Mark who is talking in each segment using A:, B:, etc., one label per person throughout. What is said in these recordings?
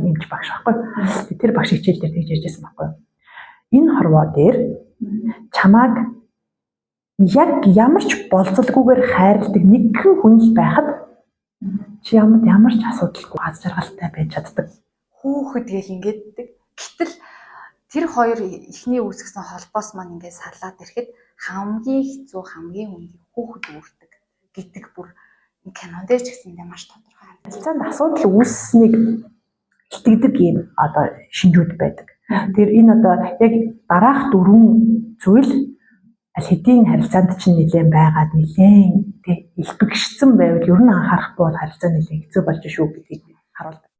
A: нэмж багш байхгүй. Тэр багш хичээл дээр тэгж ярьжсэн байхгүй. Энэ хорвоо дээр чамааг яг ямар ч болцолгүйгээр хайрладаг нэгэн хүн л байхад чи ямар ч асуудалгүй аз жаргалтай байж чаддаг.
B: Хүүхэд гэл ингээд гэтэл тэр хоёр ихний үүсгэсэн холбоос маань ингээд сарлаад ирэхэд хамгийн хэцүү хамгийн хүнд хүүхэд үүрдэг гэдэг бүр кинонд дээр ч гэсэн энэ маш тодорхой.
A: Харилцаанд асуудал үүсснийг илтгэдэг юм одоо шинжүүд байдаг. Тэр энэ одоо яг дараах дөрвөн зүйл аль хэдийн харилцаанд чинь нэлээд байгаад нэлээд илбэгшсэн байвал ер нь анхаарахгүй бол харилцаа нэлээд хэцүү болж шүү гэдгийг харуулдаг.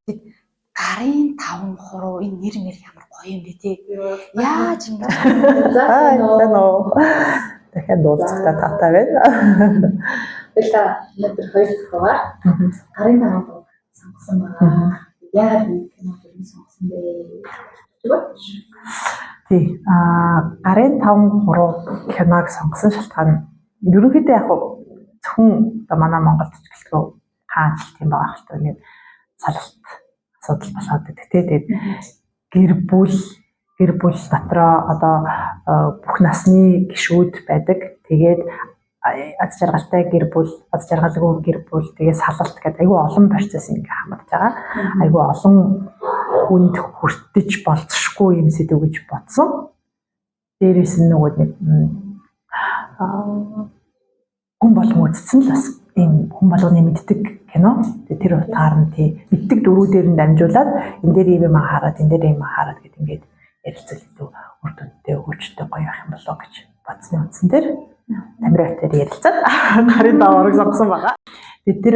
B: Гарын 5% энэ нэр мэр ямар гоё юм бэ те. Яаж юм бэ?
A: Дахиад дуулцахтаа татаа байна.
C: Тэгэл өнөөдөр хоёр дахь хуваар гарын 5% сонгосон байна. Яагаад энэ киног сонгосон бэ?
A: Тий. Гарын 5% киног сонгосон шалтгаан ерөнхийдөө яг зөвхөн манай Монголд ч гэлтгүй хаанч тийм байгаа хэлтэй нэг салалт асуудал болоод байдаг. Тэгээд гэр бүл дотроо одоо бүх насны гишүүд байдаг. Тэгээд аз жаргалтай гэр бүл, аз жаргалгүй гэр бүл, тэгээд салалт гэдэг айгүй олон процесс ингээ хамаарч байгаа. Айгүй олон хүнд хүртэж болцсохгүй юм сэдв гэж бодсон. Дээрээс нь нөгөө нэг хүн болгон үзсэн л бас ийм хүн болгоны мэддэг кино. Тэр утгаар нь тий мэддэг дөрүүдээр нь дамжуулаад энэ дээр юм хараад энэ дээр юм хараад гэдэг ингээд ярилцал илүү үр дүнтэй өгөөжтэй гоё ах юм болоо гэж бодсны үндсэн дээр Тамираатай ярилцаад гарын 5% сонгосон байгаа. Тэгээд тэр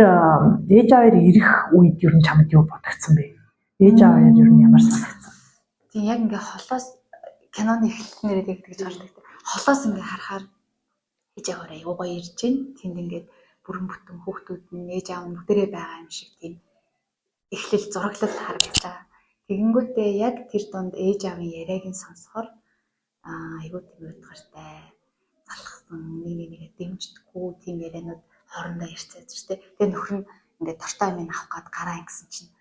A: ээж аваар ирэх үед ер нь чамд юу бодогдсон бэ? Ээж аваар ер нь ямар санагдсан?
B: Тийм яг ингээ холоос киноны эхлэлнээр тэгж гардаг. Холоос ингээ харахаар ээж аваар аягүй гоё ирж байна. Тэнд ингээд бүрэн бүтэн хүүхдүүд нь ээж аав нь бүгдээрээ байгаа юм шиг тийм эхлэл зураглал харагдлаа. Тэгэнгүүтээ яг тэр донд ээж аавын яриаг нь сонсохоор аягүй тийм утгартай залхсан нэг дэмждэггүй тийм ярианууд хоорондоо ярьцааж штэ. Тэгээ нөхөр нь ингээд дортой минь авах гээд гараа гэсэн чинь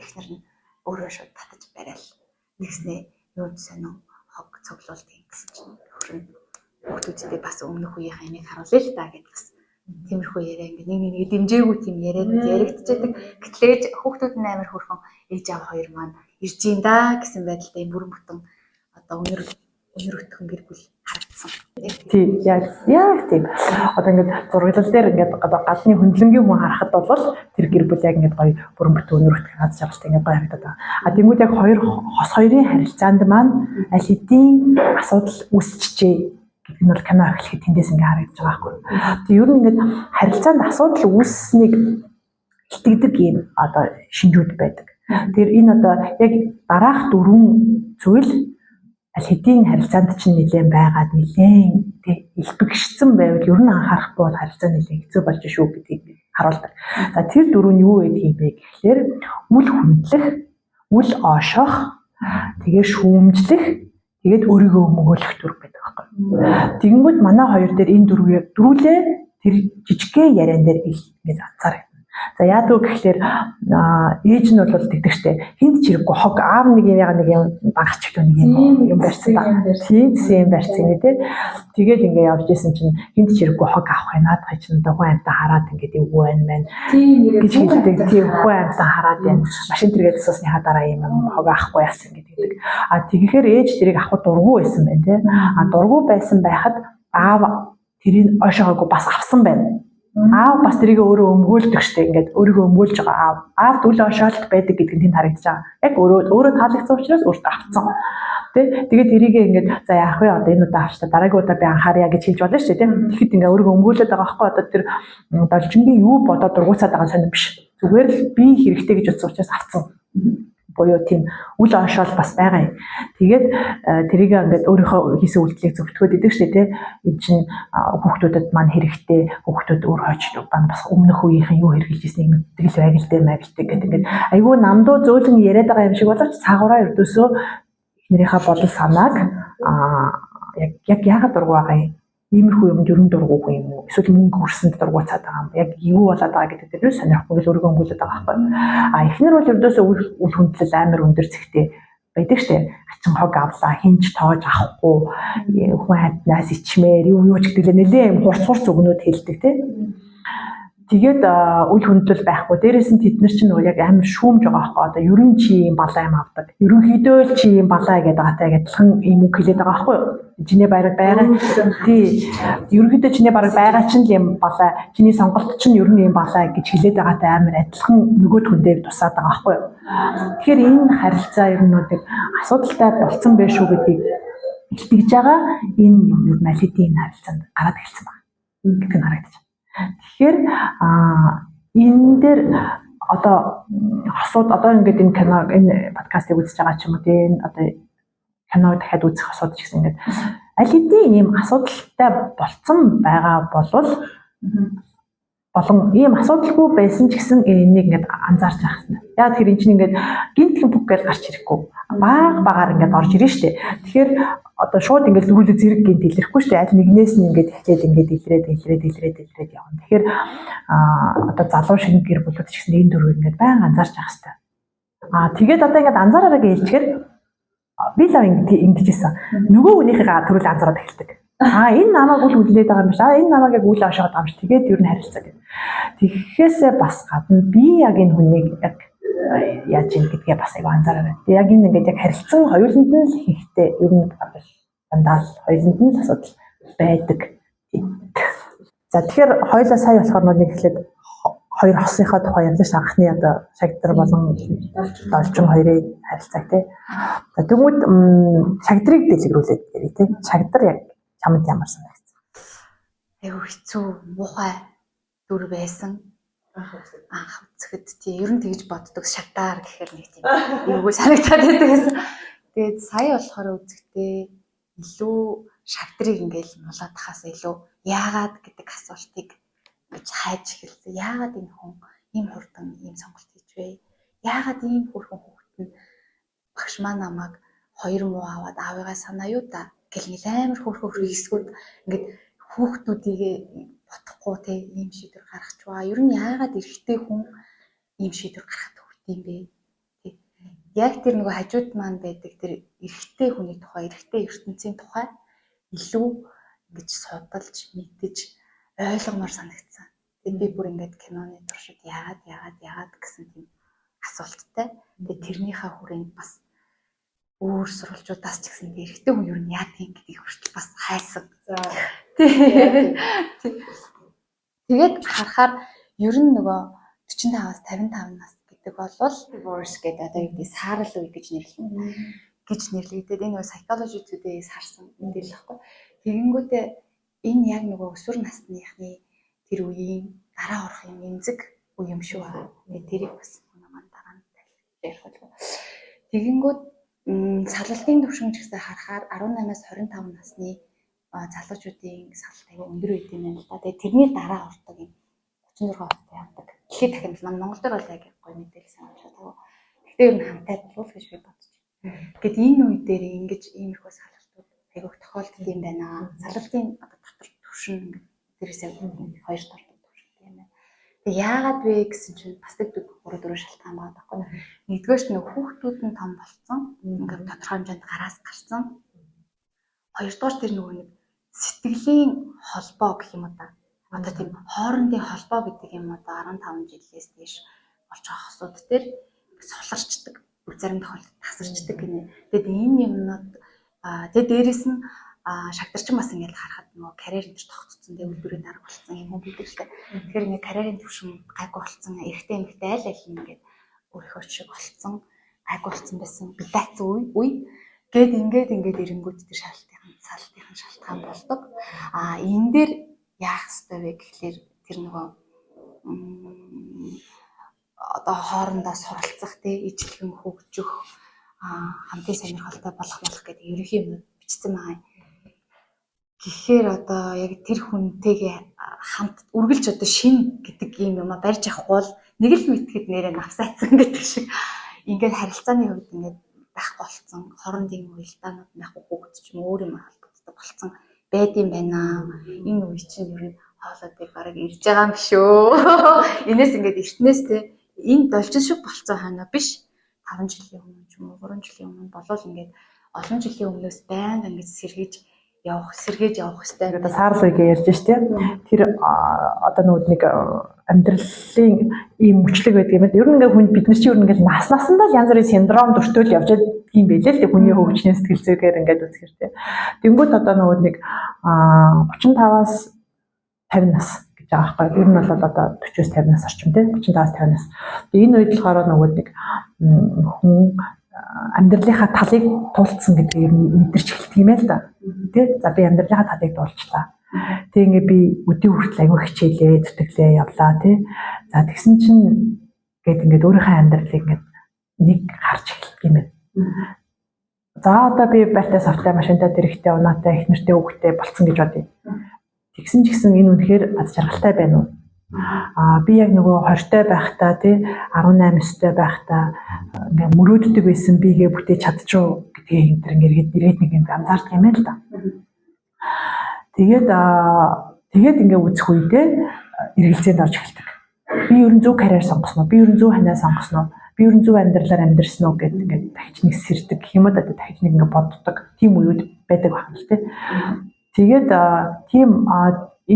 B: эхнэр нь өөрөө шууд татаж барайл. Нэгснээ юу сонио хог цоглуулт гэсэн чинь нөхөр нь хүүхдүүдтэй бас өмнөх үеийнхээ энийг харуулъя л та гэж бас тиймэрхүү яриа ингээд нэг дэмжээгүй тийм ярианууд яригдчихэдэг. Гэтлээж хүүхдүүд нь амар хөрхөн ээж аав хоёр маань ирж ин да гэсэн байдалтай юм бүрэн бүтэн одоо өнөр өтгөн гэр бүл харагдсан.
A: Тийм яг тийм. Одоо ингээд зураглал дээр ингээд одоо гадны хөндлөнгийн хүн харахад бол тэр гэр бүл яг ингээд гоё бүрэн бүтэн өнөр өтгөн аз жаргалтай ингээд гоё харагдаад байгаа. Тэнгүүд яг хос хоёрын харилцаанд маань аль хэдийн асуудал үүсчихжээ. Энэ бол кино эхлэхэд тэндээс ингээ харагдаж байгаа байхгүй. Тэг ер нь ингээд харилцаанд асуудал үүсснийг илтгэдэг юм одоо шинжүүд байдаг. Тэр энэ одоо яг дараах дөрвөн зүйл аль хэдийн харилцаанд чинь нэлээд байгаад нэлээд илбэгшсэн байвал ер нь анхаарахгүй бол харилцаа нэлээд хэцүү болж шүү гэдгийг харуулдаг. За тэр дөрөв нь юу гэдэг юм бэ гэхлээр үл хүндлэх, үл оошох, тэгээ шүүмжлэх, тэгээд өөрийгөө өмгөөлөх дүр байдаг байхгүй. Тэгэнгүүт манай хоёр дээр энэ дөрвөлээ тэр жижигхэн яриан дээр ингээд анзаарах. За яадаг гэхлээр ээж нь бол тэгдэг штэ хинт чирэггүй хог аав нэг юм багч гэдэг нэг юм барьсан ба тийм барьсан гэдэг. Тэгээд ингээд явж исэн чинь хинт чирэггүй хог авах юм наадах чинь одоо хүн амтаа хараад ингээд эвгүй байна мэн гэж хэлдэг. Тийм хүн амтаа хараад байна. Машин тэргээд суусныхаа дараа юм хог авахгүй яасан гэдэг. Тэгэхээр ээж тэрийг авах дурггүй байсан байна тий. Дурггүй байсан байхад аав тэрийг ойшоогоо бас авсан байна. Аав бас тэрийг өөрөө өмгөөлдөг штеп ингээд өөрийгөө өмгөөлж байгаа аав дүл ошоолт байдаг гэдэг нь тэнд харагдаж байгаа. Яг өөрөө таалагдсан учраас өөртөө авцсан. Тэгээд тэрийг ингээд за яах вэ одоо энэ удаа авчта дараагийн удаа би анхаарья гэж хэлж болно шүү дээ. Тэгэхэд ингээд өөрийгөө өмгөөлөд байгаа байхгүй одоо тэр должингийн юу бодоод дургуцаад байгаа сонирм биш. Зүгээр л би хэрэгтэй гэж утсан учраас авцсан. Боёо тийм үл ошоол бас байгаа юм. Тэгээд тэрийг ингээд өөрийнхөө хийсэн үйлдэлийг зөвтгөхөд идэг шүү дээ. Энэ чинь хүүхдүүдэд маань хэрэгтэй, хүүхдүүд өөр хойч бас өмнөх үеийнхэн юу хэрэгжилж ирснийг мэддэг л байгальтай майгтай гэдэг ингээд айгүй намдуу зөөлөн яриад байгаа юм шиг боловч цаагаараа өрдөөсөө эхнэрийнхээ бодол санааг яг яагаад дургу байгаа юм иймэрхүү юмд ерөн дургуух юм уу? Эсвэл мөнгө өрсөнд дургуцаад байгаа юм. Яг юу болоод байгаа гэдэг дээр сонирхгүй л өөрийгөө өнгөлөд байгаа байхгүй. Эхнэр бол ердөөсөө үл хүндлэл амар өндөр зэгтэй байдаг штэ. Ачин хог авлаа, хинж тоож авахгүй, хүн хайднаас ичмээр юу ч гэдэг л нэлээ юм хурц өгнөд хэлдэг тий. Тэгээд үл хүндлэл байхгүй. Дээрээс нь тэд нар чинь нөгөө яг амар шүүмж байгаа байхгүй. Одоо ерөн чи юм балаа юм авдаг. Ерөнхийдөө л чи юм балаа гэдэг атай адилхан юм үг хэлээд байгаа байхгүй. Чиний бараг байгаа. Тий. Ерөнхийдөө чиний бараг байгаа чинь л юм балаа. Чиний сонголт чинь ер нь юм балаа гэж хэлээд байгаатай амар адилхан нөгөөд хүндээ тусаад байгаа байхгүй. Тэгэхээр энэ харилцаа ер нь нэг асуудалтай болцсон байх шүү гэдгийг илтгэж байгаа. Энэ юм ер нь аль хэдийн харилцаанд гараад ирсэн байна. Гэдэг нь харагдаж байна. Тэгэхээр энэ дээр одоо хосууд одоо ингээд энэ кино энэ подкастыг үзэж байгаа ч юм уу тийм одоо кино дахиад үзэх асуудал ч гэсэн ингээд аль хэдийн ийм асуудалтай болцсон байгаа болон ийм асуудалгүй байсан ч гэсэн энийг ингээд анзаарч байгаа юм. Яг тэр энэ чинь ингээд гинтхэн бүх гэж гарч ирэхгүй багаар ингээд орж ирнэ шүү дээ. Тэгэхээр одоо шууд ингээд дөрүлэг зэрэг гинт илэрхгүй шүү дээ. Аль нэгнээс нь ингээд эхлээд ингээд илрээд явна. Тэгэхээр одоо залуу шиг гэр бүлүүд ч гэсэн энэ дөрөв ингээд баян анзаарч явах хэрэгтэй. Тэгээд одоо ингээд анзаараараа гэлчгээр би л ингэжсэн. Нөгөө хүнийхээ төрөл анзаараад эхэлдэг. Энэ намайг үл хүлээд байгаа юм биш. Энэ намайг яг үл авшаад байгаа юм биш. Тэгээд ер нь харилцаа гэдэг. Тэгэхээсээ бас гадна би яг энэ хүнийг яг яаж юм гэдгээ бас аяг анзаараа. Яг энэ ингээд яг харилцсан хоёуланд нь л хийхтэй ер нь дандаа л хоёуланд нь асуудал байдаг. За тэгэхээр хоёулаа сая болохоор нэг ихлээд хоёр хосынхаа тухай ярьж анхны одоо шагдар болон должин хоёрын харилцааг тий. За тэгмүүд шагдрыг дэлгэрүүлээд ярив тий. Шагдар яг чамд ямар санагдсан?
B: Айгу хэцүү муухай дүр байсан. Анх үзэхэд тий ер нь тэгж боддог шагдар гэхээр нэг тийм эвгүй санагдаад байдаг. Тэгээд сая болохоор үзэхдээ илүү шагдрыг ингээл мулаадахаас илүү яагаад гэдэг асуултыг гэж хайж эхэлсэн. Яагаад энэ хүн ийм хурдан ийм сонголт хийж вэ? Яагаад ийм хөрхөн хүүхэд нь багш маань намайг 2 муу аваад аавыгаа санаа юу та гэл нэг амар хөрхөн хэсгүүд ингээд хүүхдүүдийг бодохгүй те ийм шийдвэр гаргаж байгаа. Ер нь яагаад эрэгтэй хүн ийм шийдвэр гаргахад хүрдэм бэ? Яг тэр нөгөө хажууд маань байдаг тэр эрэгтэй хүний тухай, эрэгтэй ертөнцийн тухай илүү ингэж судалж, мэдэж, ойлгомоор санагдсан. Тэгээд би бүр ингээд киноны туршид яагаад гэсэн тийм асуулттай. Тэгээд тэрнийхээ хүрээнд бас өөр сурвалжуудаас ч гэсэн эрэгтэй хүн ер нь яа тийм гэдгийг хүртэл бас хайсан. Тэгээд харахаар ер нь нөгөө 45-аас 55 нас гэдэг бол divorce гэдэг одоо юу гэдэг саарл үе гэж нэрлэгдээд энэ нөгөө psychology today-с харсан мэдээлэл баггүй. Тэгэнгүүтээ энэ яг нөгөө өсвөр насныхны тэр үеийн дараа орох юм эмзэг үе юм шүү. Тэгээд тэрийг бас манай дараа нь ярих болов. Тэгэнгүүт саллалтын түвшинч гэсэн харахаар 18-аас 25 насны залуучуудын саллалт аяга өндөр үед юм байна л да. Тэгээд тэрний дараа ордог юм 36 настай явдаг. Дэлхийд дахин манай Монгол дээр бол яг гоё мэдээлэл санагдаж байгаа. Гэхдээ ер нь хамтай болов гэж би бодож байна. Гэт энэ үе дээр ингэж иймэрхүү саллалтууд аяга тохиолддог юм байна. Саллалтын дотор түвшин дээрээс яг хоёр талтай түвшин юм байна. Тэгээд яагаад вэ гэсэн чинь бас нэг 3-4 шалтгаан байгаа байхгүй. Нэгдүгээрт нэг хүүхдүүд нь том болцсон. Ингээд тодорхой хэмжээнд гараас гарсан. Хоёрдугаар тэр нөгөө нэг сэтгэлийн холбоо гэх юм уу та. Одоо тийм хоорондын холбоо гэдэг юм одоо 15 жилээс дээш болж байгаа хосууд дээр суларчдаг. Бүр зарим тохиолдолд тасарчдаг гинэ. Тэгээд энэ юмнууд тэгээд дээрэс нь шагдарчин бас ингээд харахад нөгөө карьер энэ тогтцсон дээ үлдвэрийн дарга болсон юм уу гэдэг чтэй. Тэгэхээр ингээд карьерийн түвшин гайгүй болсон, эрэгтэй эмэгтэй аль аль ингээд өөрийнхөө шиг болсон, гайгүй болсон байсан битаацсан үе. Гээд ингээд эренгүүд тэр саллтын шалтгаан болдог. Энэ дээр яах ёстой вэ гэхлээр тэр нөгөө одоо хоорондоо суралцах тий ижлэгэн хөгжих хамтын сонирхолтой болох гэдэг ерөнхий юм бичсэн байгаа. Гэхдээ одоо яг тэр хүнтэйгээ хамт үргэлж одоо шин гэдэг юм юма барьж авахгүй бол нэг л мэтгэд нэрээ навсаацсан гэдэг шиг ингээд харилцааны хувьд ингээд байхгүй болцсон, хоорондын уялдаанууд нахгүй хөөгдөж өөр юм холбогддог болцсон байд юм байна. Энэ үе чинь ер нь хоолой дээр бараг ирж байгаа юм шүү. Энээс ингээд эртнээс те энэ долчин шиг болцсон хана биш. 5 жилийн өмнө ч юм уу 3 жилийн өмнө болол ингээд олон жилийн өмнөөс байнга ингээд сэргээж явах хэвээр.
A: Одоо саарл үегээ ярьж штэ. Тэр одоо нэг амьдралын ийм мөчлөг байдаг юм байна. Ер нь ингээд хүн бид нар чинь ер нь ингээд насандаа л янз бүрийн синдром дөртөл явж ийм байлээ л дээ хүний хөгжлийн сэтгэл зүйгээр ингээд үзэхэр тэ. Тэнгүүд одоо нэг 35-аас 50 нас гэж байгаа байхгүй. Ер нь бол одоо 40-с 50 нас орчим тэ. 35-аас 50 нас. Тэгээ энэ үед болохоор нэг хүн амьдралынхаа талыг туулцсан гэдгийг мэдэрч эхэлдэг юм л да. Тэ? За би амьдралынхаа талыг дуулчлаа. Тэг ингээ би өдөө хүртэл аягүй хичээлээ, зүтгэлээ явлаа тий. За тэгсэн чинь гээд ингээд өөрийнхөө амьдралыг ингээд нэг харж эхэлдэг юм байна. За одоо би байртай савтай машинтай тэрэгтэй унаатай их нэртэй хүүхдтэй болцсон гэж бодъё. Тэгсэн ч гэсэн энэ үнэхээр аз жаргалтай байна уу? Би яг нөгөө 20-тай байхдаа тий 18-тай байхдаа ингээ мөрөөддөг байсан бигээ бүтээж чадчихуу гэдгийг ингээд ирээд нэг юм анзаардаг юм л да. Тэгээд ингээ үзэх үедээ эргэлзээнд орж эхэлдэг. Би ер нь зөв карьер сонгосноо, би ер нь зөв ханаа сонгосноо, би ер нь зөв амьдралаар амьдрсан уу гэдэг ингээ дахиж нэг сэрдэг гэх юм уу да дахиж нэг ингээ боддог тийм үеуд байдаг байна л тий. Тэгээд тийм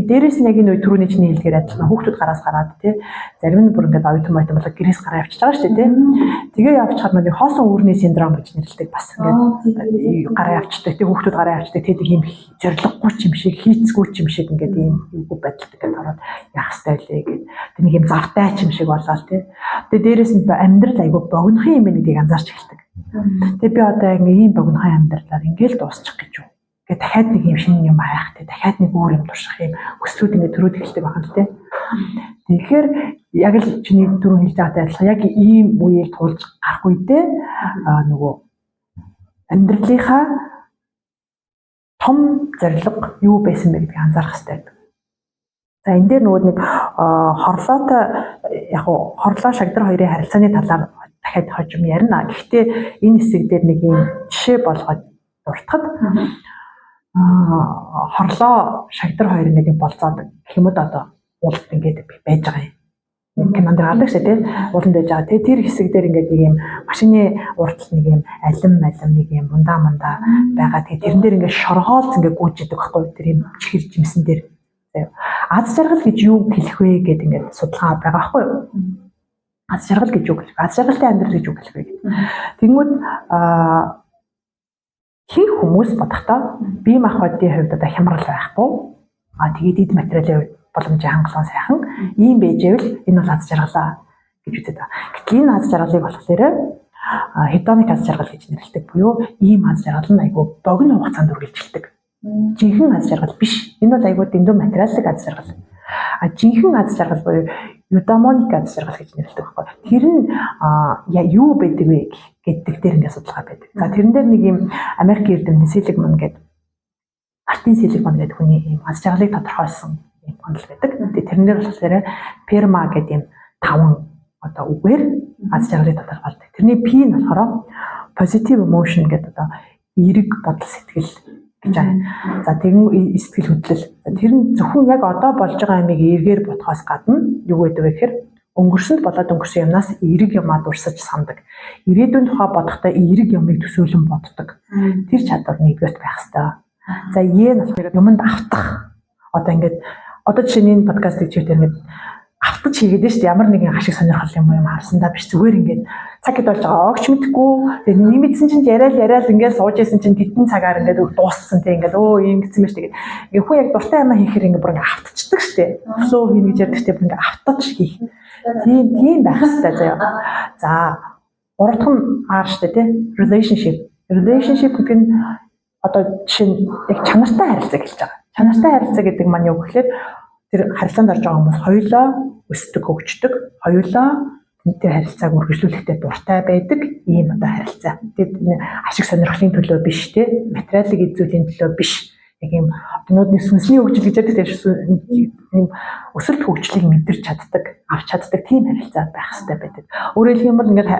A: дээрээс нь яг энэ үе түрүүний чиний хэлдгээр адилхан хүүхдүүд гараас гараад тий зарим нь бүр ингээд оюутан болоо гэрээс гараа явчихж байгаа шүү дээ тий. Тэгээ явчихад нэг хоосон үүрний синдром гэж нэрлэдэг бас ингээд гараа явчихдаг тий хүүхдүүд гараа явчихдаг тий ийм зориггүй ч юм шиг хийцгүй ч юм шиг ингээд ийм үгүй байдалтай ингээд ороод яах ёстой лээ гэд тий нэг ийм завтай ч юм шиг болоо тий. Тэгээ дээрээс нь амьдрал айгүй богинохын юм гэдгийг анзаарч эхэлдэг. Тэгээ би одоо ингээд ийм богинохын амьдралаар ингээд дуусчих гэж юу. Гэ дахиад нэг юм шинэ юм хайх тий дахиад нэг өөр юм турших юм өслүүд ингэ төрөөд эхэлдэг байна тий. Тэгэхээр яг л чиний дөрөв хэлж байгаатай адилхан яг ийм үеийг туулж гарах үедээ нөгөө амьдралынхаа том зорилго юу байсан бэ гэдгийг анзаарах хэрэгтэй байдаг. За энэ дээр нөгөө нэг хорлоо шагдар хоёрын харилцааны талаар дахиад хожим ярина. Гэхдээ энэ хэсэг дээр нэг юм жишээ болгоод дуртахад хорлоо шагдар хоёр ингээд болцоод гэх юм уу одоо уулд ингээд байж байгаа юм. Кинонд гардаг шүү дээ. Ууланд байж байгаа. Тэр хэсэг дээр ингээд нэг юм машины урталт нэг юм алим нэг юм мундаа байгаа. Тэрэн дээр ингээд шоргоолц ингээд гүйж идэг байхгүй тэр юм чихэр жимсэн дээр. Аз жаргал гэж юу хэлэх вэ гэдэг ингээд судалгаа байгаа байхгүй юу? Аз жаргал гэж юу хэлэх вэ? Аз жаргалтай амьдрал гэж юу хэлэх вэ? Тэнгүүд хин хүмүүс бодохдоо бие махбодын хувьд одоо хямрал байхгүй. Тэгээд эд материалын хувьд боломжийн хангалуун сайхан ийм байжээвэл энэ бол аз жаргалаа гэж үздэг. Гэтэл энэ аз жаргалыг болохоор hedonic аз жаргал гэж нэрлэдэг. Буюу ийм аз жаргал нь айгүй богино хугацаанд үргэлжилдэг. Жинхэнэ аз жаргал биш. Энэ бол айгүй дэндүү материалын аз жаргал. Жинхэнэ аз жаргал буюу eudaimonic аз жаргал гэж нэрлэдэг байхгүй. Тэр нь юу байдаг вэ гэдэг дээр ингээд судалгаа байдаг. За тэрэн дээр нэг юм Америк эрдэмтэн Селигман гэдэг Мартин Селигман гэдэг хүний юм аз жаргалыг тодорхойлсон юм онол байдаг. Тэрэн дээр болохоор PERMA гэдэг юм 5 одоо үгээр аз жаргалыг тодорхойлдог. Тэрний P нь болохоор positive emotion гэдэг одоо эерэг бодол сэтгэл гэж байна. За тэгвэл сэтгэл хөдлөл. Тэр нь зөвхөн яг одоо болж байгаа юмыг эргээр бодохоос гадна юу гэдэг вэ гэхээр өнгөрсөнд болоод өнгөрсөн юмнаас эерэг юмаа дурсаж сандаг. Ирээдүйн тухай бодохдоо эерэг юмыг төсөөлөн боддог. Тэр чадвар нэгдүгээрт байх хэрэгтэй. За Е нь болохоор юмд автах. Одоо ингээд жишээ нь подкастыг чигээр ингээд автаж хийгээд шүү дээ. Ямар нэгэн ашиг сонирхол юм харсандаа биш зүгээр ингээд цаг хэд болж байгаа огч мэдхгүй. Тэгээд нэмэгдсэн чинь яриад ингээд сууж исэн чинь тэдэн цагаар ингээд дууссан тийм ингээд ийм гэсэн мэт тэгээд ингээд хүн яг дуртай юмаа хийхээр ингээд бүр ингээд автчихдаг шүү дээ. Флоу хийнэ гэж ярьдаг тийм ингээд автаж хийх. Тийм байх хэрэгтэй заяа. За гурав дахь нь R шүү дээ тийм relationship. Relationship гэдэг нь одоо жишээ нь яг чанартай харилцаа гэж байгаа. Чанартай харилцаа гэдэг маань юу гэхээр тэр харилцаанд орж байгаа хүмүүс хоёулаа өсдөг, хөгждөг, хоёулаа тэр харилцааг үргэлжлүүлэхдээ дуртай байдаг ийм одоо харилцаа. Тэгээд ашиг сонирхлын төлөө биш те, материалын эзүүлийн төлөө биш. нэг юм однуудны сүнсний хөгжил гэж яддаг тийм өсөлт хөгжлийг мэдэрч чаддаг, авч чаддаг тийм харилцаа байх хэрэгтэй байдаг. Өөрөөр хэлбэл ингээд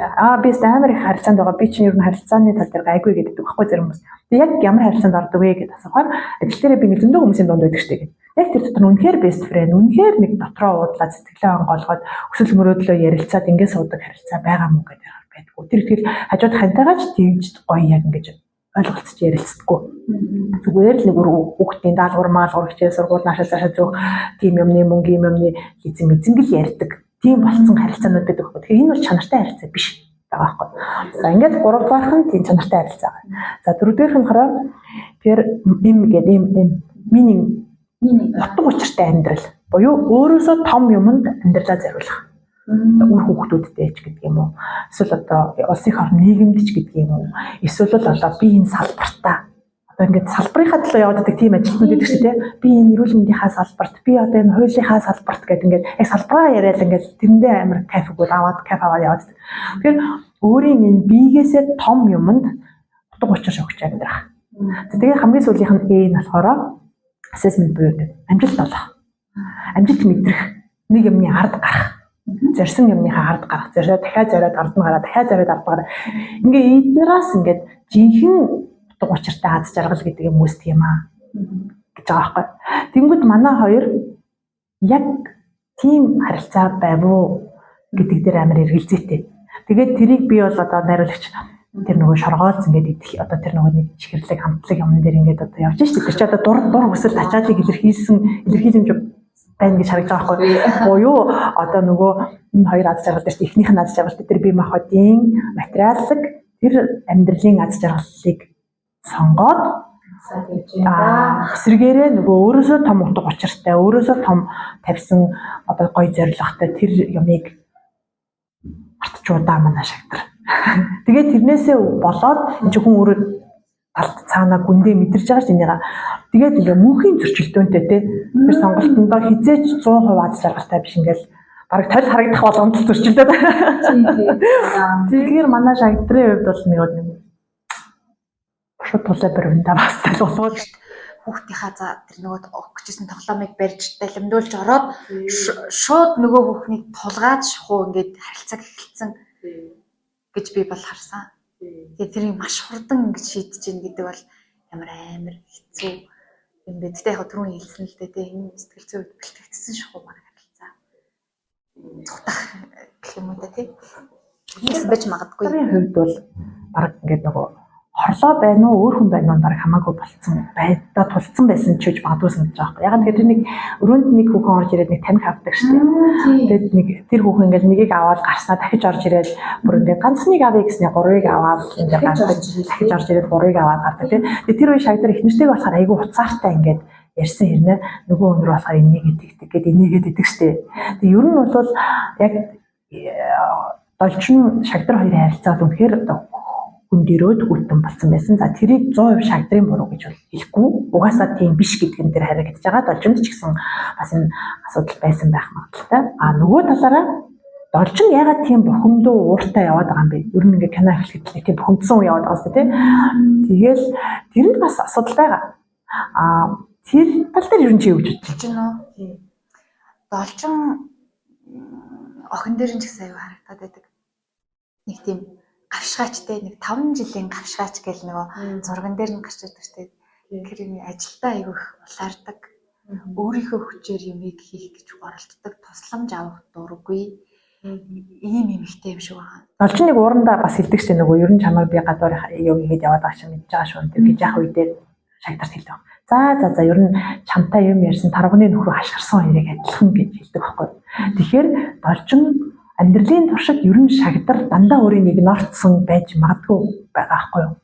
A: би амар их харилцаанд байгаа. Би чинь ер нь харилцааны тал дээр гайгүй гэдэг байхгүй зарим хүмүүс. Тэгээ яг ямар харилцаанд ордог вэ гэдэг асуухаар ажил дээр би нэг зөндөө хүмүүсийн дунд байдаг штеп. Яг тэр дотор үнэхээр best friend, үнэхээр нэг дотроо уудлаа сэтгэлээ онгоолгоод өсөл мөрөөдлөө ярилцаад ингээд суудаг харилцаа байгаа мó гэдэг байдгүй. Тэр ихтгэл хажууд хантайгаач тэгж гоё яг ингэж ойлголцож ярилцдаггүй. Зүгээр л нэг хүүхдийн даалгавар маалгавар хичээл сургууль наашаа цаашаа зөөх тийм юмны мөнгөний юмны хизэн мэдзэнгэл ярьдаг. Тийм болсон харилцаанууд байдаг байхгүй. Тэгэхээр энэ бол чанартай харилцаа биш байгаа байхгүй. За ингээд 3 дугаарх нь тийм чанартай харилцаа. За 4 дугаарх нь хараа тэр им гэдэг им минь утга учиртай амьдрал буюу өөрөөсөө том юмд амьдралаа зориулах. Үр хүүхдүүдтэй ч гэдэг юм уу. Эсвэл одоо улсын орн нийгэмд ч гэдэг юм уу. Эсвэл одоо би энэ салбартаа одоо ингээд салбарынхаа төлөө яваад байдаг тийм ажилтнууд байдаг шүү дээ. Би энэ эрүүл мэндийнхаа салбарт, би одоо энэ хуулийнхаа салбарт гэдэг ингээд яг салбараа яриад ингээд тэрэндээ амар кайф аваад яваад. Тэгэхээр өөрийн энэ биегээсээ том юмд утга учир өгч амьдрах. Тэгээ хамгийн сүүлийнх нь энэ болохоор assessment буюу амжилт олох. Амжилт мэдрэх, нэг юмны ард гарах. Зорьсон юмныхаа ард гарах. Дахиад зориод ард нь гараа, дахиад зориод ард гараа. Ингээ эднээс ингээд жинхэнэ утга учиртай аз жаргал гэдэг юм үүсдэг юм аа гэж байгаа байхгүй. Тэнгүүд манай хоёр яг тийм харилцаа байв уу гэдэг дээр амар эргэлзээтэй. Тэгээд тэрийг би бол одоо найруулагч тэр нөгөө шоргоолц ингээд идэх одоо тэр нөгөө нэг чихэрлэг хамтлаг юм дээр ингээд одоо явж штеп. Тэр чи одоо дур өсөлт ачаалыг илэрхийлэмж байна гэж харагдаж байгаа байхгүй. Буюу одоо нөгөө энэ хоёр аз жаргал дээр ихнийх нь аз жаргал дээр бие махбодын материаллык тэр амьдралын аз жаргалыг сонгоод эсрэгээрээ нөгөө өөрөөсөө том утга учиртай, өөрөөсөө том тавьсан одоо гоё зорилготой тэр юмыг артчуудаа манай шагдар. Тэгээд тэрнээсээ болоод энэ хүн өөрөө талд цаанаа гүндээ мэдэрч байгаа ш энийга. Тэгээд ингээ мөнхийн зөрчилдөөнтэй те тэр сонголтондоо хизээч 100% аз жаргалтай биш ингээл бараг тол харагдах болгонд л зөрчилдөд. Тэгэхээр манай шагдрын хувьд бол нэг шууд тулаа баримтаа бастай болгоод
B: хүүхдийнхаа за тэр нөгөө өгчсэн тоглоомыг барьж далимдуулж ороод шууд нөгөө хүүхнийг тулгаад шахуу ингээд харилцааг эхэлсэн гэж би бол харсан. Тэгээ тэрийг маш хурдан ингэж шийдэж гин гэдэг бол ямар амар хэцүү юм бэ. Тэгтээ яг түрүүн хэлсэн л дээ тийм сэтгэл зүйн үед бэлтгэгдсэн шахуу маань харилцаа. Цутах гэх юм уу та тийм. Тэрнээс байж магадгүй.
A: Тэрийн хувьд бол баг ингээд нөгөө хорлоо байна уу өөр хүн байна уу баг хамаагүй болцсон байдаа тулцсан байсан ч гэж магадгүй санагдаж байгаа. Яг нь тэр нэг өрөөнд нэг хүүхэн орж ирээд нэг тамхи авдаг шүү дээ. Тэгээд нэг тэр хүүхэн ингээд нэгийг аваад гарснаа дахиж орж ирээд бүр ингээд ганцныг авъя гэснээр гурыг аваад ингээд гардаг. Дахиж орж ирээд гурыг аваад гардаг тийм. Тэгээд тэр үе шагдар их нэртэйг болохоор айгүй уцаартай ингээд ярьсан хэрнээ нөгөө өнөр болохоор энийг идэгдэг гэдэг энийгээд идэг шүү дээ. Тэгээд ер нь бол яг долчин шагдар хоёрын харилцаа үнэхээр хүндэрөөд хүйтэн болсон байсан. За тэрийг 100% шагдрын буруу гэж бол хэлэхгүй. Угаасаа тийм биш гэдгэн дээр харагдаж байгаа. Должинд ч гэсэн бас энэ асуудал байсан байх магадaltaй. А нөгөө талаараа должин ягаад тийм бухимдуу ууртай яваад байгаа юм бэ? Ер нь ингээ кино эхлэхэд тийм бухимдсан уу яваад байгаа юм тийм. Тэгэл тэрэнд бас асуудал байгаа. А тэр тал дээр ер нь чи юу гэж бодож
B: байна уу? Должин охин дээр нь ч гэсэн аюу харагдаад байдаг. Нэг тийм гавшгаачтай нэг 5 жилийн гавшгаач гэл нөгөө зурган дээр нь гарч ирдэг штеп. Тэр нэг ажилдаа айгүй их улаардаг. Өөрийнхөө хүчээр юмыг хийх гэж оролддог, тусламж авах дурггүй. Ийм эмэгтэй юм шиг байна.
A: Должин нэг уурандаа бас хэлдэг штеп нөгөө ерөн чамаар би гадуур юм хийгээд яваад байгаа чинь мэдж байгаа шүү дээ гэж яах үедээ шагдарт хэлдэг. За ер нь чамтай юм ярьсан тарганы нөхрөө хашгирсан хоёрыг адилхан гэж хэлдэг байхгүй. Тэгэхээр должин амьдралын туршид ер нь шагдар дандаа өөрийн нэг норцсон байж магадгүй байгаа байхгүй юу?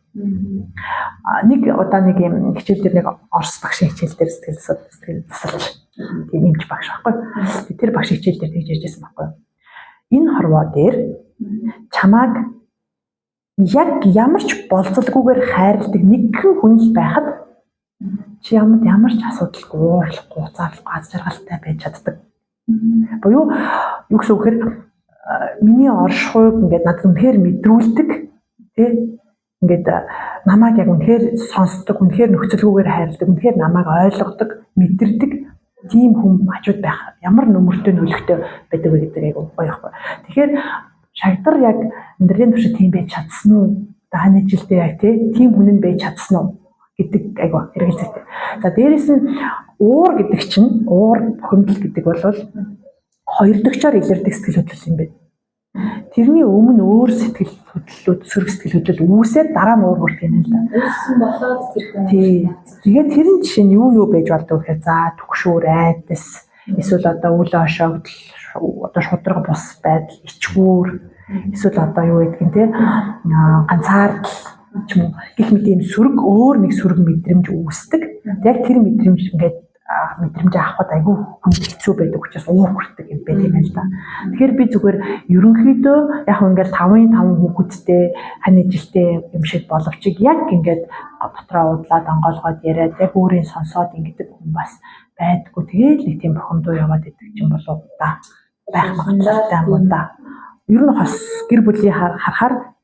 A: Нэг удаа нэг юм хичээл дээр нэг орос багшийн хичээл дээр сэтгэл засалж тийм юмч багш байхгүй. Тэр багш хичээл дээр тэгж ярьжсэн байхгүй юу? Энэ хорвоо дээр чамааг яг ямар ч болцолгүйгээр хайрладаг нэгэн хүн л байхад чи ямар ч асуудалгүй уурлахгүй уцаарлахгүй аз жаргалтай байж чаддаг. Буюу юу гэсэн үг хэрэг миний оршихуйг ингээд надад үнэхээр мэдрүүлдэг тий ингээд намайг яг үнэхээр сонсдог, үнэхээр нөхцөлгүйгээр хайрладаг, үнэхээр намайг ойлгодог, мэдэрдэг тийм хүн хажууд байх ямар нөмөртэй нөлөөтэй байдаг вэ гэдэг айгу гоё байхгүй. Тэгэхээр шагдар яг амьдралын туршид тийм байж чадсан уу? Дааны жилдээ яг тийм хүн нь байж чадсан уу гэдэг айгу эргэлзээтэй. За дээрэс нь уур гэдэг чинь уур бухимдал гэдэг бол хоёр дагчаар илэрдэг сэтгэл хөдлөл юм байна. Тэрний өмнө өөр сэтгэл хөдлөлүүд, сөрөг сэтгэл хөдлөл үүсээд дараа нь уур бүрдэг юм л да.
C: Үүссэн болоод тэр хүн.
A: Тэгээд тэрэн жишээ нь юу байж болдог гэхээр за түгшүүр, айдас, эсвэл одоо үл ошогдол, одоо шудраг бус байдал, ичгүүр, эсвэл одоо юу гэдгийг те ганцаардал ч юм уу гэх мэт юм сөрөг өөр нэг сөрөг мэдрэмж үүсдэг. Яг тэр мэдрэмж ингээд мэдрэмж авахд айгүй хүн хэцүү байдаг учраас уур хүрдэг юм байна тийм л да. Тэгэхээр би зүгээр ерөнхийдөө яг ингээд 5-5 хүүхэдтэй хань жилтэй юм шиг боловч яг ингээд дотроо удлаад онгоолгоод яриад яг өөрийн сонсоод ингээд хүн бас байдгүй. Тэгээд нэг тийм бухимдуу яваад идэг юм болов да. Байх магадлалтай юм да. Ер нь хос гэр бүлийн харахаар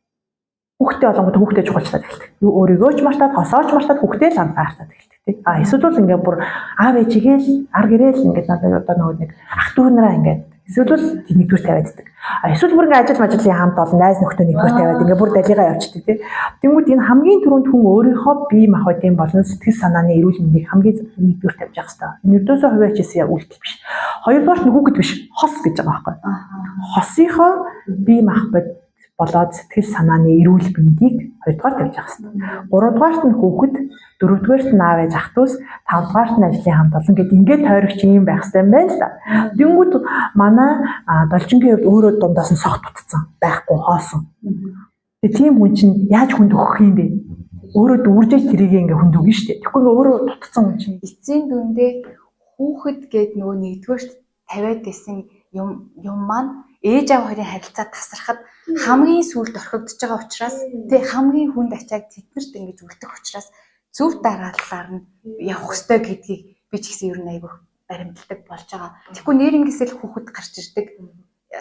A: хүүхдээ олонгод хүүхдээ чухалчлаад эхэлдэг. Юу өөрийгөө ч мартаад, хосооч мартаад хүүхдээ л анхаардаг эхэлдэг. Эсвэл бол ингээд бүр аав ээжигээл ар гэрэл ингээд надад одоо нөгөө нэг ах дүү нараа ингээд эсвэл нэгдүгээр тавиаддаг. Эсвэл бүр ингээд ажил мажлын хамт олон найз нөхдөд нэгдүгээр тавиад ингээд бүр далигаа явчихдаг тийм. Тэнгүүд энэ хамгийн түрүүнд хүн өөрийнхөө бие махбодын болон сэтгэл санааны эрүүл мэндийг хамгийн нэгдүгээр тавьж явах хэрэгтэй. Нэгдүгээрсээ хувиачсан үйлдэл биш. Хоёрдугаарт нь хүүхэд биш, хос гэж байгаа байхгүй. Хосынхоо бие махбод болоод сэтгэл санааны эрүүл мэндийг хоёрдугаар тавьж явах хэрэгтэй. Гуравдугаарт нь хүүхэд, дөрөвдүгээрт нь аав ээж ах トゥ ус, тавдугаарт нь ажлын хамт олон гэд ингээд тойрогч юм байх хэрэгтэй юм байна л да. Тэнгүүд манай должингийн хувьд өөрөө дундаас нь согт утцсан байхгүй хоосон. Тэгээ тийм хүн чинь яаж хүнд өгөх юм бэ? Өөрөө дүүржээж тэрийг ингээд хүнд өгнө шүү дээ. Тэгэхгүй өөрөө дутцсан хүн чинь
B: эцсийн дүндээ хүүхэд гээд нөгөө нэгдүгээрт тавиад гэсэн юм маань ээж аав хоёрын харилцаа тасрахад хамгийн сүүлд орхигдож байгаа учраас тэг хамгийн хүнд ачааг тэднэрт ингэж үлдэх учраас зөв дарааллаар нь явах ёстой гэдгийг би ч гэсэн ер нь айгүй баримталдаг болж байгаа. Тэгэхгүй нэрнгээсээ л хүүхэд гарч ирдэг.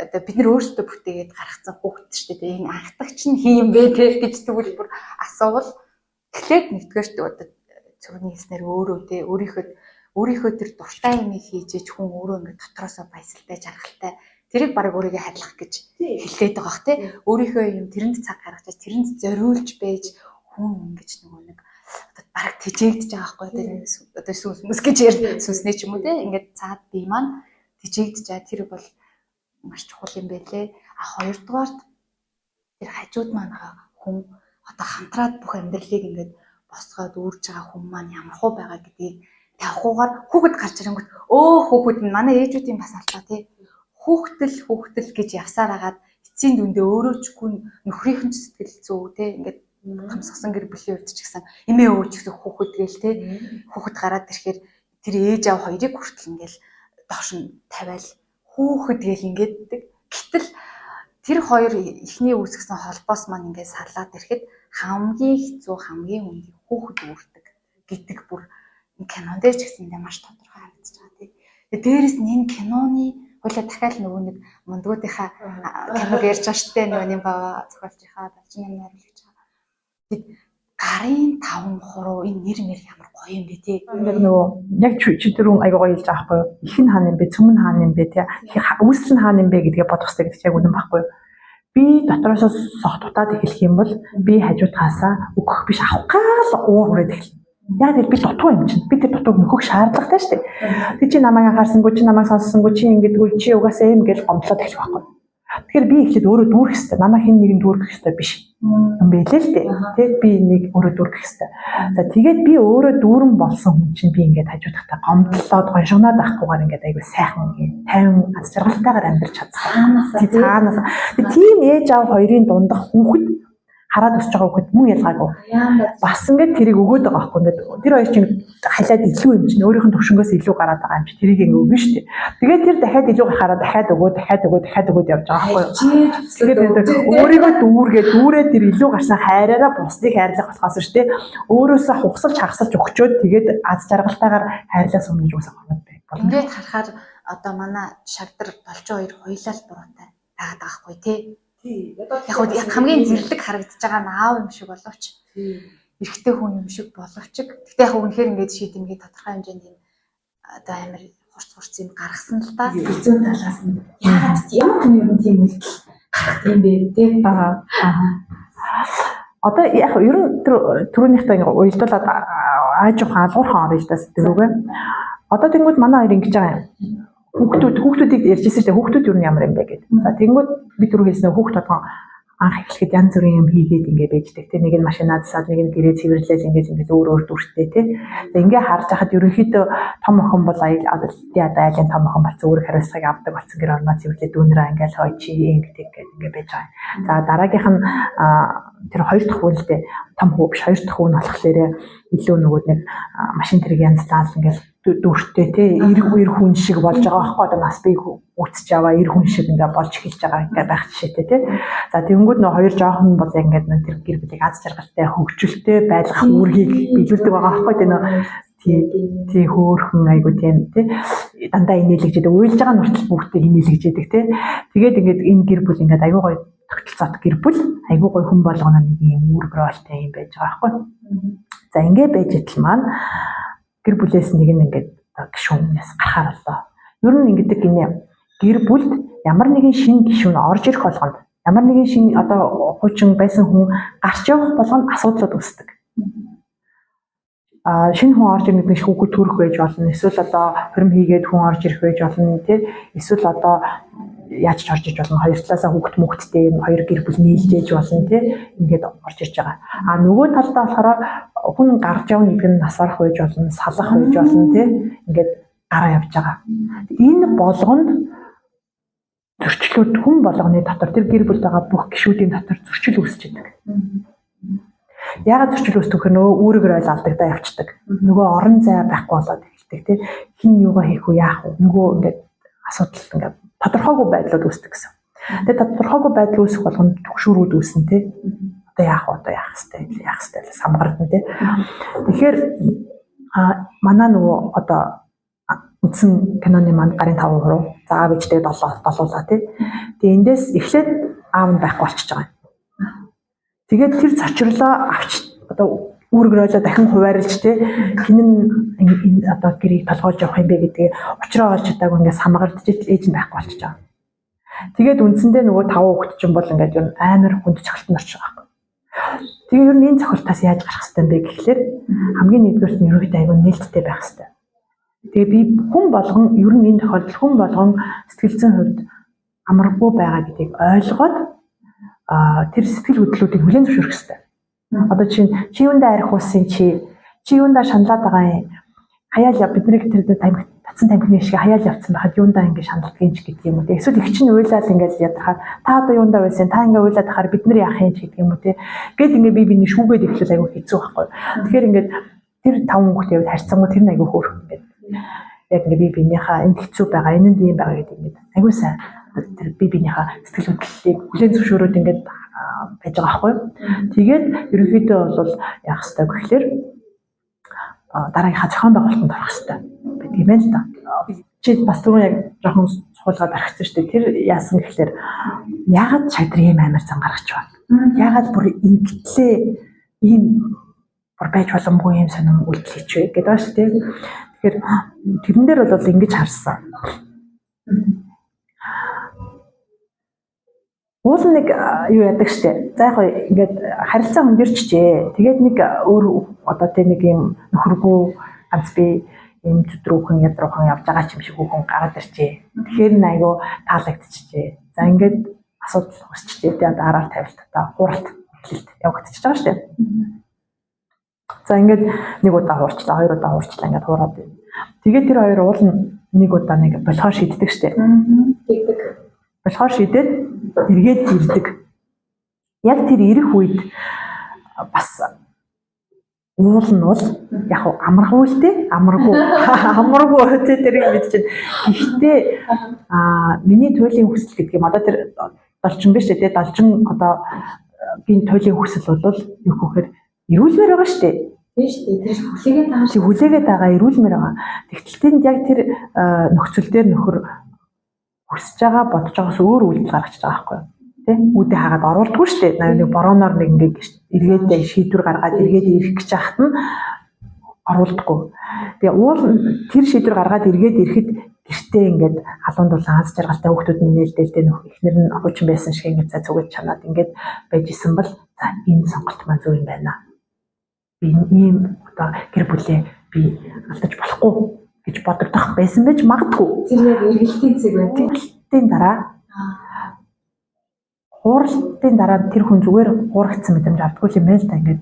B: Одоо бид нар өөрсдөө бүтээгээд гаргацсан хүүхэд шүү дээ. Энэ анхдагч нь хин юм бэ те гэж тэгвэл бүр асуувал эхлээд нэгдүгээрт одоо цүрний хийснээр өөрөө те өөрийнхөө тэр дуртай юм хийжээч хүн өөрөө ингэ дотроосоо баясгалтай жаргалтай тэрийг баг өөрийгөө харьлах гэж хэлээд байгаа бох те өөрийнхөө юм тэрэнд цаг гаргаж тэрэнд зориулж байж хүн ингэж нөгөө нэг баг тэжээгдэж байгаа байхгүй одоо сүнс гэж сүнснээ ч юм уу те ингээд цаад бие маань тэжээгдэж байгаа тэр бол маш чухал юм байлээ. А хоёрдугаарт тэр хажууд маань хүн одоо хамтраад бүх амьдралыг ингээд босгоод үүрж байгаа хүн маань ямар хөө байгаа гэдгийг тавхуугаар хүүхэд гарч ирэнгүүт хүүхэд нь манай ээжүүдийн бас алдаа тий хүүхдэл гэж явсаар агаад эцсийн дүндээ өөрөө ч хүн нөхрийнхэн ч сэтгэл зүй тий ингээд хамсгсан гэр бүлийн үед ч гэсэн эмээ өвч гэсэн хүүхэд гээл тий хүүхэд гараад ирэхээр тэр ээж аав хоёрыг хүртэл ингээл доош нь тавиал хүүхэд гээл ингэдэг. Гэтэл тэр хоёр эхний үүсгэсэн холбоос маань ингээд сарлаад ирэхэд хамгийн хэцүү хамгийн хүнд хүүхэд үүрдэг гэдэг бүр кинон дээр ч гэсэн энэ маш тодорхой харагдаж байгаа тийм. Дээрээс нь энэ киноны хойлоо дахиад нөгөө нэг мундгуудынхаа киног ярьж байгаа шүү дээ нөгөө юм бава зохиолчийнхаа балжин юм хариулагч байгаа. Тэг гарын 5 энэ нэр мэр ямар гоё юм бэ тий.
A: Яг нөгөө яг чи түрүүн аяга гоё хэлж байгаа байхгүй юу? Их нь хаана юм бэ? Цөм нь хаана юм бэ тий? Үүсэл нь хаана юм бэ гэдгээ бодох хэрэгтэй гэдэг яг үнэн байхгүй юу? Би дотроосоо согтутаад эхлэх юм бол би хажуудгаасаа өгөх биш авах гал уур хүрээд эхэлнэ. Яг л би дутуу юм чинь. Би тэр дутууг нөхөх шаардлагатай шүү дээ. Тэг чи намайг анхаарсангүй чи намайг сонссонгүй чи ингэдэггүй чи угаасаа юм гэж гомдлоод эхлэх байхгүй. Тэгэхээр би эхлээд өөрөө дүүрэх хэрэгтэй. Намайг хэн нэгэн дүүрэх хэрэгтэй биш. Юм байлээ л дээ. Тэг би нэг өөрөө дүүрэх хэрэгтэй. За тэгээд би өөрөө дүүрэн болсон хүн чинь би ингээд хажуудахтаа гомдлоод гоншгоноод байхгүйгээр ингээд айгүй сайхан нэг 50 аз жаргалтайгаар амьдарч чадсан. Цаанаас тийм ээж аав хоёрын дундах хүүхэд хараад өсч байгаа хүүхэд мөн ялгаагүй. Бас ингээд тэрийг өгөөд байгаа байхгүй ингээд тэр хоёр чинь халиад илүү юм чинь өөрийнх нь төвшнгөөс илүү гараад байгаа юм чи тэрийг ингээд өгнө шүү дээ. Тэгээд тэр дахиад илүү гарахаараа дахиад өгөөд явж байгаа байхгүй юу. Тэгээд өөрийгөө дүүрээд тэр илүү гарсан хайраараа бусдыг хайрлах болохоос шүү дээ. Өөрөөсөө хугасалж хагасалж өгчөөд тэгээд аз жаргалтайгаар хайрлаа сумж гэж үсэх юм байна.
B: Ингээд харахаар одоо манай шагдар болчоо хоёр хоёлаа л буруутай байгаад байгаа байхгүй тий. Яг хөө хамгийн зэрлэг харагдаж байгаа нь аав юм шиг боловч эрэгтэй хүн юм шиг боловч гэхдээ яг үнэхээр ингэж шийдэмгээ тодорхой хэмжээнд одоо амар хурц юм гаргасан л да.
C: Зүүн талаас нь яагаад ямар хүн юм тийм үйлдэл гарах юм бэ тий.
A: Одоо яг ер нь түрүүнийхтэй ингэ уйлдуулаад ааж ухаан алгуурхан орё л да сэтгэлүүгээ. Одоо тэнгууд манай хоёр ингэж байгаа юм. Хүүхдүүдийг ярьжсэн чинь хүүхдүүд юу ямар юм бэ гэдэг. За тэнгууд би түрүү хэлсэн хүүхд толгон анх эхлэхэд янз бүрийн юм хийгээд ингэ байждаг. Тэ нэг нь машинаа засаад нэг нь гэрээ цэвэрлээл ингэж өөр дүрстэй тий. За ингэ харж хахад ерөнхийдөө том охин бол айлын том охин болсон өөр хариуцлагыг авдаг болсон гэр орноо цэвэрлээд дүүнэрээ ингээл хойчи ингэ байж байгаа. За дараагийнх нь тэр хоёр дахь үйлдэл том хүү биш хоёр дахь үн болохоор илүү нөгөө нэг машин тэрэг янз заал ингээл дүртэй тий эрг хүн шиг болж байгаа байхгүй одоо нас бий үтсэж аваа эрг хүн шиг ингээ болж эхэлж байгаа ингээ байх жишээтэй тий. За тэгэнгүүт нөө хоёр жоохон бол ингээ тэр гэр бүлийг аз жаргалтай хөгжөлтэй байлгах үүргийг биелүүлдэг байгаа байхгүй тий нөө тий хөөхөн айгу тийм тий дандаа инээлгэж уйлж байгаа нүртэл бүгдээ инээлгэж яадаг тий. Тэгээд ингээд энэ гэр бүл ингээ айгу гоё тогтолцоот гэр бүл айгу гоё хүн болгоно нэг юм үүргрэлтэй юм байж байгаа байхгүй. За ингээ байж идэл маань гэр бүлээс нэг нь ингээд гишүүнээс гарахаар боллоо. Ер нь ингэдэг гинэ гэр бүлд ямар нэгэн шинэ гишүүн орж ирэх болгонд ямар нэгэн шинэ одоо хуучин байсан хүн гарч явах болгонд асуудлууд үүсдэг. Шинэ хүн орж ирэх нэг хүүхэд төрөх байж болно. Эсвэл одоо хөрм хийгээд хүн орж ирэх байж болно тий. Эсвэл одоо яаж ч орж иж болно. Хоёр талаасаа хүүхэд мөхттэй хоёр гэр бүл нийлжээж болно тий. Ингээд орж ирж байгаа. Нөгөө талдаа болохоор хүн гарч явна гэдэг нь нас барах байж болно, салах байж болно тий. Ингээд гараа явж байгаа. Энэ болгонд зөрчлүүд хүн болгоны дотор тэр гэр бүлд байгаа бүх гишүүдийн дотор зөрчил үүсэж байдаг. Яагаад зөрчил үүсдэг вэ? Нөгөө үүргээр ойл алдагдаа явцдаг. Нөгөө орон зай байхгүй болоод эхэлдэг тий. Хин юугаа хийх вэ, яах вэ? Нөгөө ингээд асуудал ингээд тодорхойгүй байдлууд үүсдэг гэсэн. Тэгээд тодорхойгүй байдал үүсэх болгонд төгшүүрүүд үүснэ тий. Одоо яах вэ самгардан тий. Тэгэхээр манай нөгөө одоо үндсэн киноны манд гарын 5%, за аав ээжтэй 7 тий. Тэгээ эндээс эхлээд аав нь байхгүй болчихж байгаа. Тэгээд тэр зочрлоо авч одоо үүргөрөөлөө дахин хуваарлж тий хин нь одоо гэрийг толгойлж явах юм бэ гэдгийг учраа олж чадаагүй ингээд самгардж ээж нь байхгүй болчихж байгаа. Тэгээд үндсэндээ нөгөө 5 хүүхэд чинь бол ингээд юу амар хүнд цохилтонд орчих байгаа. Тэгээ ер нь энэ цохилтоос яаж гарах хэрэгтэй юм бэ гэхлээр хамгийн нэгдүгээрт нь ерөөхдөө айгүй нээлттэй байх хэрэгтэй. Тэгээ би хүн болгон ер нь энэ тохиолдол хүн болгон сэтгэл зүйн хувьд амаргүй байгаа гэдгийг ойлгоод тэр сэтгэл хөдлөлүүдийг хүлээн зөвшөөрөх хэрэгтэй. Одоо чи юундаа арих уусын чи юундаа шаналаад байгаа юм. Хаяал бидний тэр татсан тамхины шиг хаяал явцсан байхад юундаа ингэ шаналдгийн ч гэдэг юм уу. Эсвэл их чинь уйлаад ингээд ядрахаар та одоо юундаа байсан та ингэ уйлаад ахаар бид нар яах юм ч гэдэг юм уу те. Гэт ингэ би биний шүүгээд ихлэл айгүй хэцүү байхгүй. Тэгэхээр ингээд тэр 5 хүүхдээ яваад харьцангуй тэр айгүй хөөрх ингээд яг ингэ би биенийхээ энд хэцүү байгаа энэнд юм байгаа гэдэг ингээд айгүй сайн тэр би биенийхээ сэтгэл хөдлөлийг хүлээн зөвшөөрөөд ингээд байж байгаа байхгүй. Тэгээд ерөнхийдөө бол яах ёстой гэхээр дараагийнхаа зохион байгуулалтанд орох ёстой гэдэг юм байна л да. Чи бас түрүү яг жоохон суулгаад архицсан шүү дээ. Тэр яасан гэхээр яагаад шадар ийм амар зан гаргаж байна? Яагаад бүр ингэтлээ ийм бүр байж боломгүй юм сонирм үйлдэл хийч вэ гэдэг ба шүү дээ. Тэгэхээр тэрэн дээр бол ингэж харсан. Уул нэг юу яадаг штэ. За яг ингээд харилцаа хөндөрчжээ. Тэгээд нэг өөр одоо тэ нэг юм нөхөргүй ганц би юм зүдрүүхэн ядруухан явж байгаа юм шиг хүүхэн гараад ирчээ. Тэгэхээр н айгу таалагдчихжээ. За ингээд асуудал үүсчихжээ. Тэгээд араар тавилтаа хуралт эхлэлт явагдчихж байгаа штэ. За ингээд нэг удаа хуурчлаа, хоёр удаа хуурчлаа ингээд хуураад байна. Тэгээд тэр хоёр уул нэг удаа нэг болохоор шийддэг штэ.
C: Тэгдэг.
A: Болохоор шийдээд эргээд ирдэг. Яг тэр ирэх үед бас уул нь бол яг амаргүй л дээ. Амаргүй тий тэрийг бид чинь. Гэхдээ миний туйлын хүсэл гэдэг юм. Одоо тэр долчин биш тий долчин одоо би туйлын хүсэл бол юу гэхээр эрүүлмээр байгаа шүү дээ.
C: Тийм шүү дээ. Тэр
A: хүлээгээд байгаа эрүүлмээр байгаа. Тэгтэл тэнд яг тэр нөхцөл дээр нөхөр хүсэж байгаа бодож байгаас өөр үйлдэл гаргачихж байгаа байхгүй. Тэ үүдээ хагаад оруулдаггүй шүү дээ. Нэг борооноор нэг ингээд эргээд шийдвэр гаргаад эргээд ирэх гэж яхад нь оруулдаггүй. Тэгээ уул тэр шийдвэр гаргаад эргээд ирэхэд гэртээ ингээд халуун дулаан ханс жаргалтай хүүхдүүд нь нээлттэй эхнэр нь хуучин байсан шиг ингээд цаа зүгээд чанаад ингээд байж исэн бол за энэ сонголт маань зөв юм байна. Би ийм одоо гэр бүлээ би алдаж болохгүй гэж бодогдох байсан байж магадгүй.
C: Тэр яг эргэлтийн цэг байна.
A: Эргэлтийн дараа хууралтын дараа тэр хүн зүгээр хуурагдсан мэдрэмж авдаггүй юм байна л да. Ингээд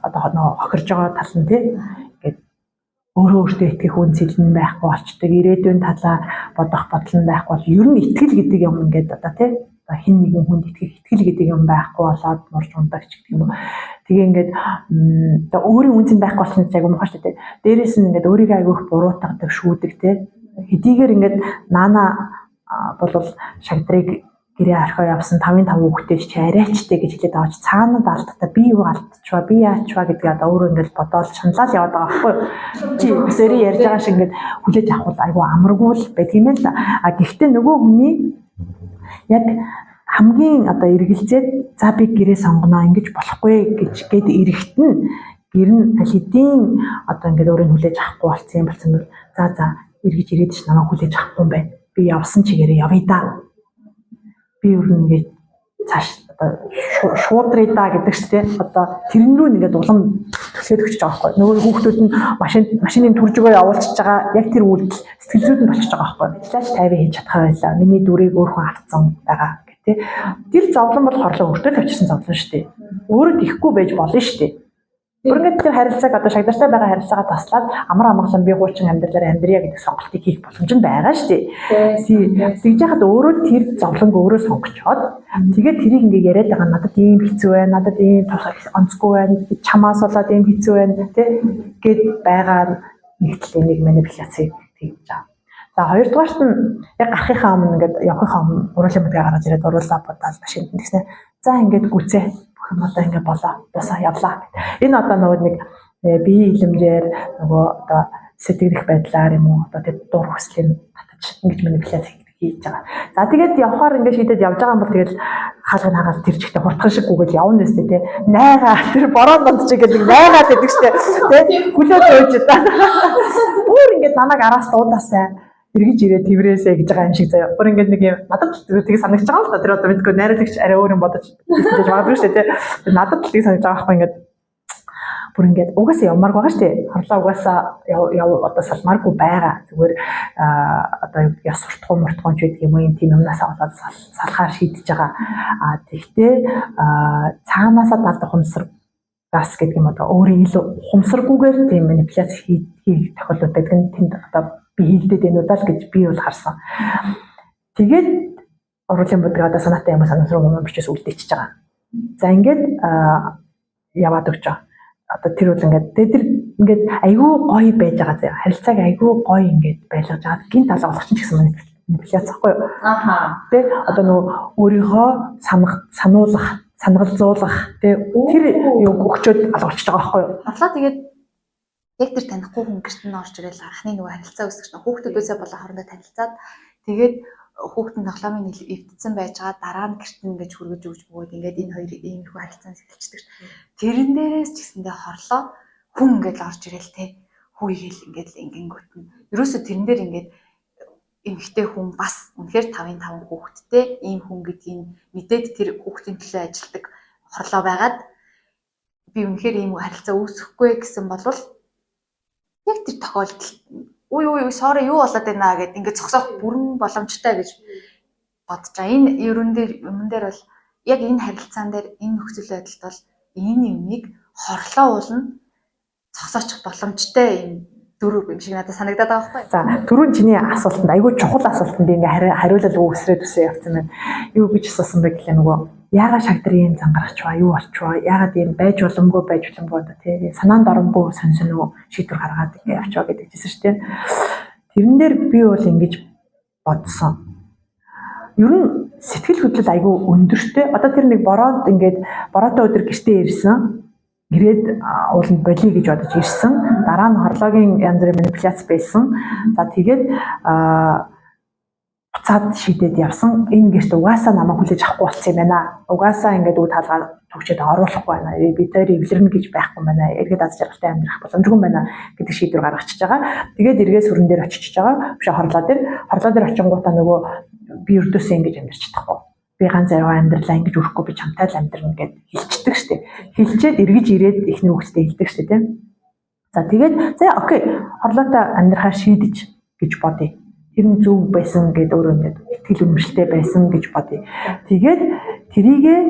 A: одоо нөө хохирж байгаа тал нь тий ингээд өөрөө өөртөө итгэх үн цэлэн байхгүй болчдөг, ирээдүйн талаа бодох бодол нь байхгүй бол ер нь итгэл гэдэг юм ингээд одоо тий хин нэгэн хүнд итгэл гэдэг юм байхгүй болоод мурж ундагч гэх юм уу. Тэгээ ингээд одоо өөрийн үн цэн байхгүй болчихсон яг муухай шүү дээ. Дээрээс нь ингээд өөрийгөө айгүйх буруутгадаг, шүүдэг тий хэдийгээр ингээд наана болвол шагдрыг гэрээ архио явсан 5-5 хүүхдээ чи арайчтэй гэж хэлээд авч цаанад алдахтаа би юу алдчихва би яачва гэдгийг одоо өөрөө ингээд бодоол шаналал яваад байгаа байхгүй чи өсөрий ярьж байгаа шиг ингээд хүлээж авах бол айгүй амаргүй л байдаг юм л да. А гэхдээ нөгөө хүний яг хамгийн одоо эргэлзээд за би гэрээ сонгоно ингэж болохгүй гэж гээд ирэхт нь гэр нь аль хэдийн одоо ингээд өөрөө хүлээж авахгүй болсон бол за эргэж ирээд ч намайг хүлээж авахгүй юм байна. Би явсан чигээрээ явъя да. Би өөр ингээд цааш одоо шуудрыг да гэдэг чинь одоо тэрэн рүү ингээд улам төсөөд өгч байгаа байхгүй. Нөгөө хүүхдүүд нь машины түржигөө явуулчихж байгаа яг тэр үйлдэл сэтгэл зүйд нь болчихж байгаа байхгүй. Цааш 50 хийж чадхаа байлаа. Миний дүрийг өөрөө авцсан байгаа гэх тээ. Тэр зовлон бол хорлоо өөртөө тавьчихсан зовлон шүү дээ. Өөрөө дихгүй байж болно шүү дээ. Бүр ингээд тэр харилцааг одоо шагдартай байгаа харилцаагаа таслаад амар амгалан би хуучин амьдралаар амьдрья гэдэг сонголтыг хийх боломж нь байгаа шүү дээ. Тэгж яхад өөрөө тэр зовлонг өөрөө сонгочоод тэгээд тэрийг ингээд яриад байгаа надад ийм хэцүү байна, надад ийм онцгүй байна, чамаас болоод ийм хэцүү байна тий гэд байгаа нэгтлээ нэг манипуляцийг хийж байгаа. За хоёрдугаарт нь яг гарахынхаа өмнө ингээд явахынхаа өмнө уруулын бүдгээ гаргаж ирээд уруулаа бодоод машинд нь тэгснэ. За ингээд гүцээ одоо ингэ болоо дусаа явлаа. Энэ одоо нөгөө нэг биеийн хилэмжээр нөгөө одоо сэтгэх байдлаар юм уу одоо тэр дур хүслийн татаж ингэж манипуляц хийж байгаа. За тэгээд явхаар ингэ шийдээд явж байгаа юм бол тэгэл хаалгыг хагаад тэр чигтээ хурдхан шиг гүгэл явна нэстэ тий. Найгаа тэр бороо донд чиг гэдэг найгаад байдаг штэ тий. Хүлээ зөөж та. Өөр ингэ намайг араас дуудаасаа эргэж ирээ тэрвэрээсэ гэж байгаа юм шиг заяа. Өөр ингээд нэг юм надад тийг санагдаж байгаа л да. Тэр одоо мэдгүй найруулагч арай өөр юм бодож гэж магадгүй шүү дээ. Тэр надад тийг санагдаж байгаа байхгүй ингээд бүр ингээд угаасаа явмаар байгаа шүү дээ. Хорлоо угаасаа яв одоо салмааргүй байгаа. Зүгээр одоо яс суртахуун ч гэдэг юм уу тийм юмнаас болоод салхаар шийдэж байгаа. Тэгтээ цаанаасаа далд ухамсар газ гэдэг юм одоо өөрийн илүү ухамсаргүйгээр тийм манипуляц хийх тохиолдол байдаг нь тэнд одоо хийлдээд байна уу даа л гэж би бол харсан. Тэгээд уруулын бүдгээ одоо санаатай юм санамсруу юм бичээс үлдээчихэж байгаа. За ингээд яваад өгч байгаа. Одоо тэр үл ингээд тэр ингээд айгүй гоё байж байгаа заяа. Харилцааг айгүй гоё ингээд байлгаж байгаа. Гинт алга болгочих гэсэн манипуляц байхгүй юу? Тэ одоо нөгөө өөрийгөө санагалзуулах тэ тэр юу өгчөөд алгуулчих байгаа байхгүй юу?
B: Хорлоо тэгээд яг тэр танихгүй хүн гэрт нь орж ирэл анхны нөгөө харилцаа үүсгэж байгаа. Хүүхдүүдээсээ болоо хоорондоо танилцаад тэгээд хүүхдийн тоглоомын эвдсэн байж байгаа дараа нь гэрт нь ингэж хүргэж өгч бөгөөд ингээд энэ хоёр ийм их харилцаан сэлчдэг. Тэрэн дээрээс ч гэсэндээ хорлоо хүн ингээд орж ирэл те хүүгээл ингээд ингэнгүүт нь ерөөсө тэрэн дээр ингээд эмэгтэй хүн бас үнэхээр 5-5 хүүхэдтэй ийм хүн гэдгийг мэдээд тэр хүүхдийн төлөө ажилдаг хорлоо байгаад би үнэхээр ийм харилцаа үүсэхгүй гэсэн болвол яг тэр тохиолдолд үй sorry юу болоод байна гэд ингээд зогсоох бүрэн боломжтой гэж бодож байгаа. Энэ ерөн дээр бол яг энэ харилцаан дээр энэ нөхцөл байдалд бол энэ юмыг хорлоо уулна зогсоочих боломжтой юм дөрөв юм шиг надад санагдаад байгаа байхгүй.
A: За түрүүн чиний асуултанд айгүй чухал асуултанд би ингээ хариулал өгсрээд үсээ явцсан байна. Юу гэж асуусан бэ гэхлээр нөгөө яагаад шагдрын зангарахчваа юу болчихваа яагаад ийм байж боломгүй одоо тий санаанд оромгүй сонсон уу шийдвэр гаргаад ингээ явчаа гэдэг чийсэн шүү дээ. Тэрэн дээр би бол ингэж бодсон. Ер нь сэтгэл хөдлөл айгүй өндөртэй. Одоо тэр нэг бороонд ингээд бороотой өдөр гэртээ ирсэн. Гэрээд ууланд болиё гэж бодож ирсэн. Дараа нь хорлоогийн янз бүрийн манипуляц байсан. За тэгээд буцаад шийдээд явсан. Энэ гэрт угаасаа намайг хүлээж авахгүй болсон юм байна. Угаасаа ингээд үе таалгаа төгчөд оруулахгүй байна. Би тэр эвлэрнэ гэж байхгүй байна. Эргээд аз жаргалтай амьдрах боломжгүй байна гэдэг шийдвэр гаргачихж байгаа. Тэгээд эргээ сүрэн дээр очиж байгаа. Биш хорлоо дээр очингуудаа нөгөө би өрдөөсөө ингэж амьдарч чадахгүй. Би ганц аваа амьдралаа ингэж өрөхгүй би чамтай л амьдрна гэд хэлчихдэг штеп. Хэлчээд эргэж ирээд ихний хүүхдэд хэлдэг штеп тийм. За тэгээд за окей хорлоотой амьдрахаа шийдэж гэж бодъё. Тэр нь зөв байсан гэдэг өөрөө ингээд итгэл үнэмшилтэй байсан гэж бодъё. Тэгээд тэрийгээ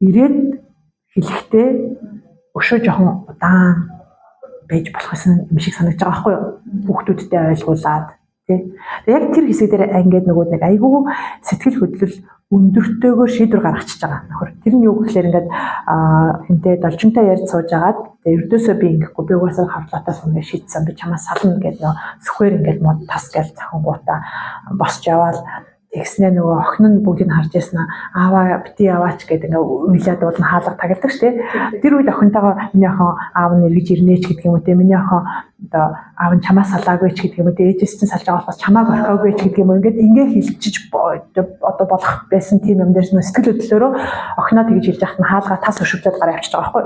A: ирээд хэлэхдээ өшөө жоохон удаан байж болох юм шиг санагдаж байгаа байхгүй юу? Хүүхдүүдтэй ойлгуулад тий. Тэгээд яг тэр хэсэг дээр ингээд нөгөө нэг айгүй сэтгэл хөдлөл өндөртөөгөө шийдвэр гаргачихж байгаа нөхөр. Тэр нь юу гэхээр ингээд хинтээ должинтой ярьж сууж агаад ердөөсөө би ингэхгүй би угаасаа хавлаатаас үнэ шийдсэн би чамаас сална гэдэг нөө сүхээр ингээд мод тас гэл цахангуудаа босч яваал тэгснээ нөгөө охин нь бүгдийг харж яснаа ааваа бити яваач гэдэг ингээ уйлаад бол хаалга тагладаг штэ. Тэр үед охинтойгоо миний охин аав нь эргэж ирнэ ч гэдэг юм уу те миний охин одоо аав нь чамаас салаагүй ч гэдэг юм уу те ээжээс чинь салж байгаа болохоос чамааг орхиогүй ч гэдэг юм уу ингээ хэлчихэж одоо болох байсан тийм юм дээрс нөө сэтгэл хөдлөлөөрөө охиноо тэгж хэлж яхад нь хаалга тас өшөвлөд гараа явчихж байгаа байхгүй.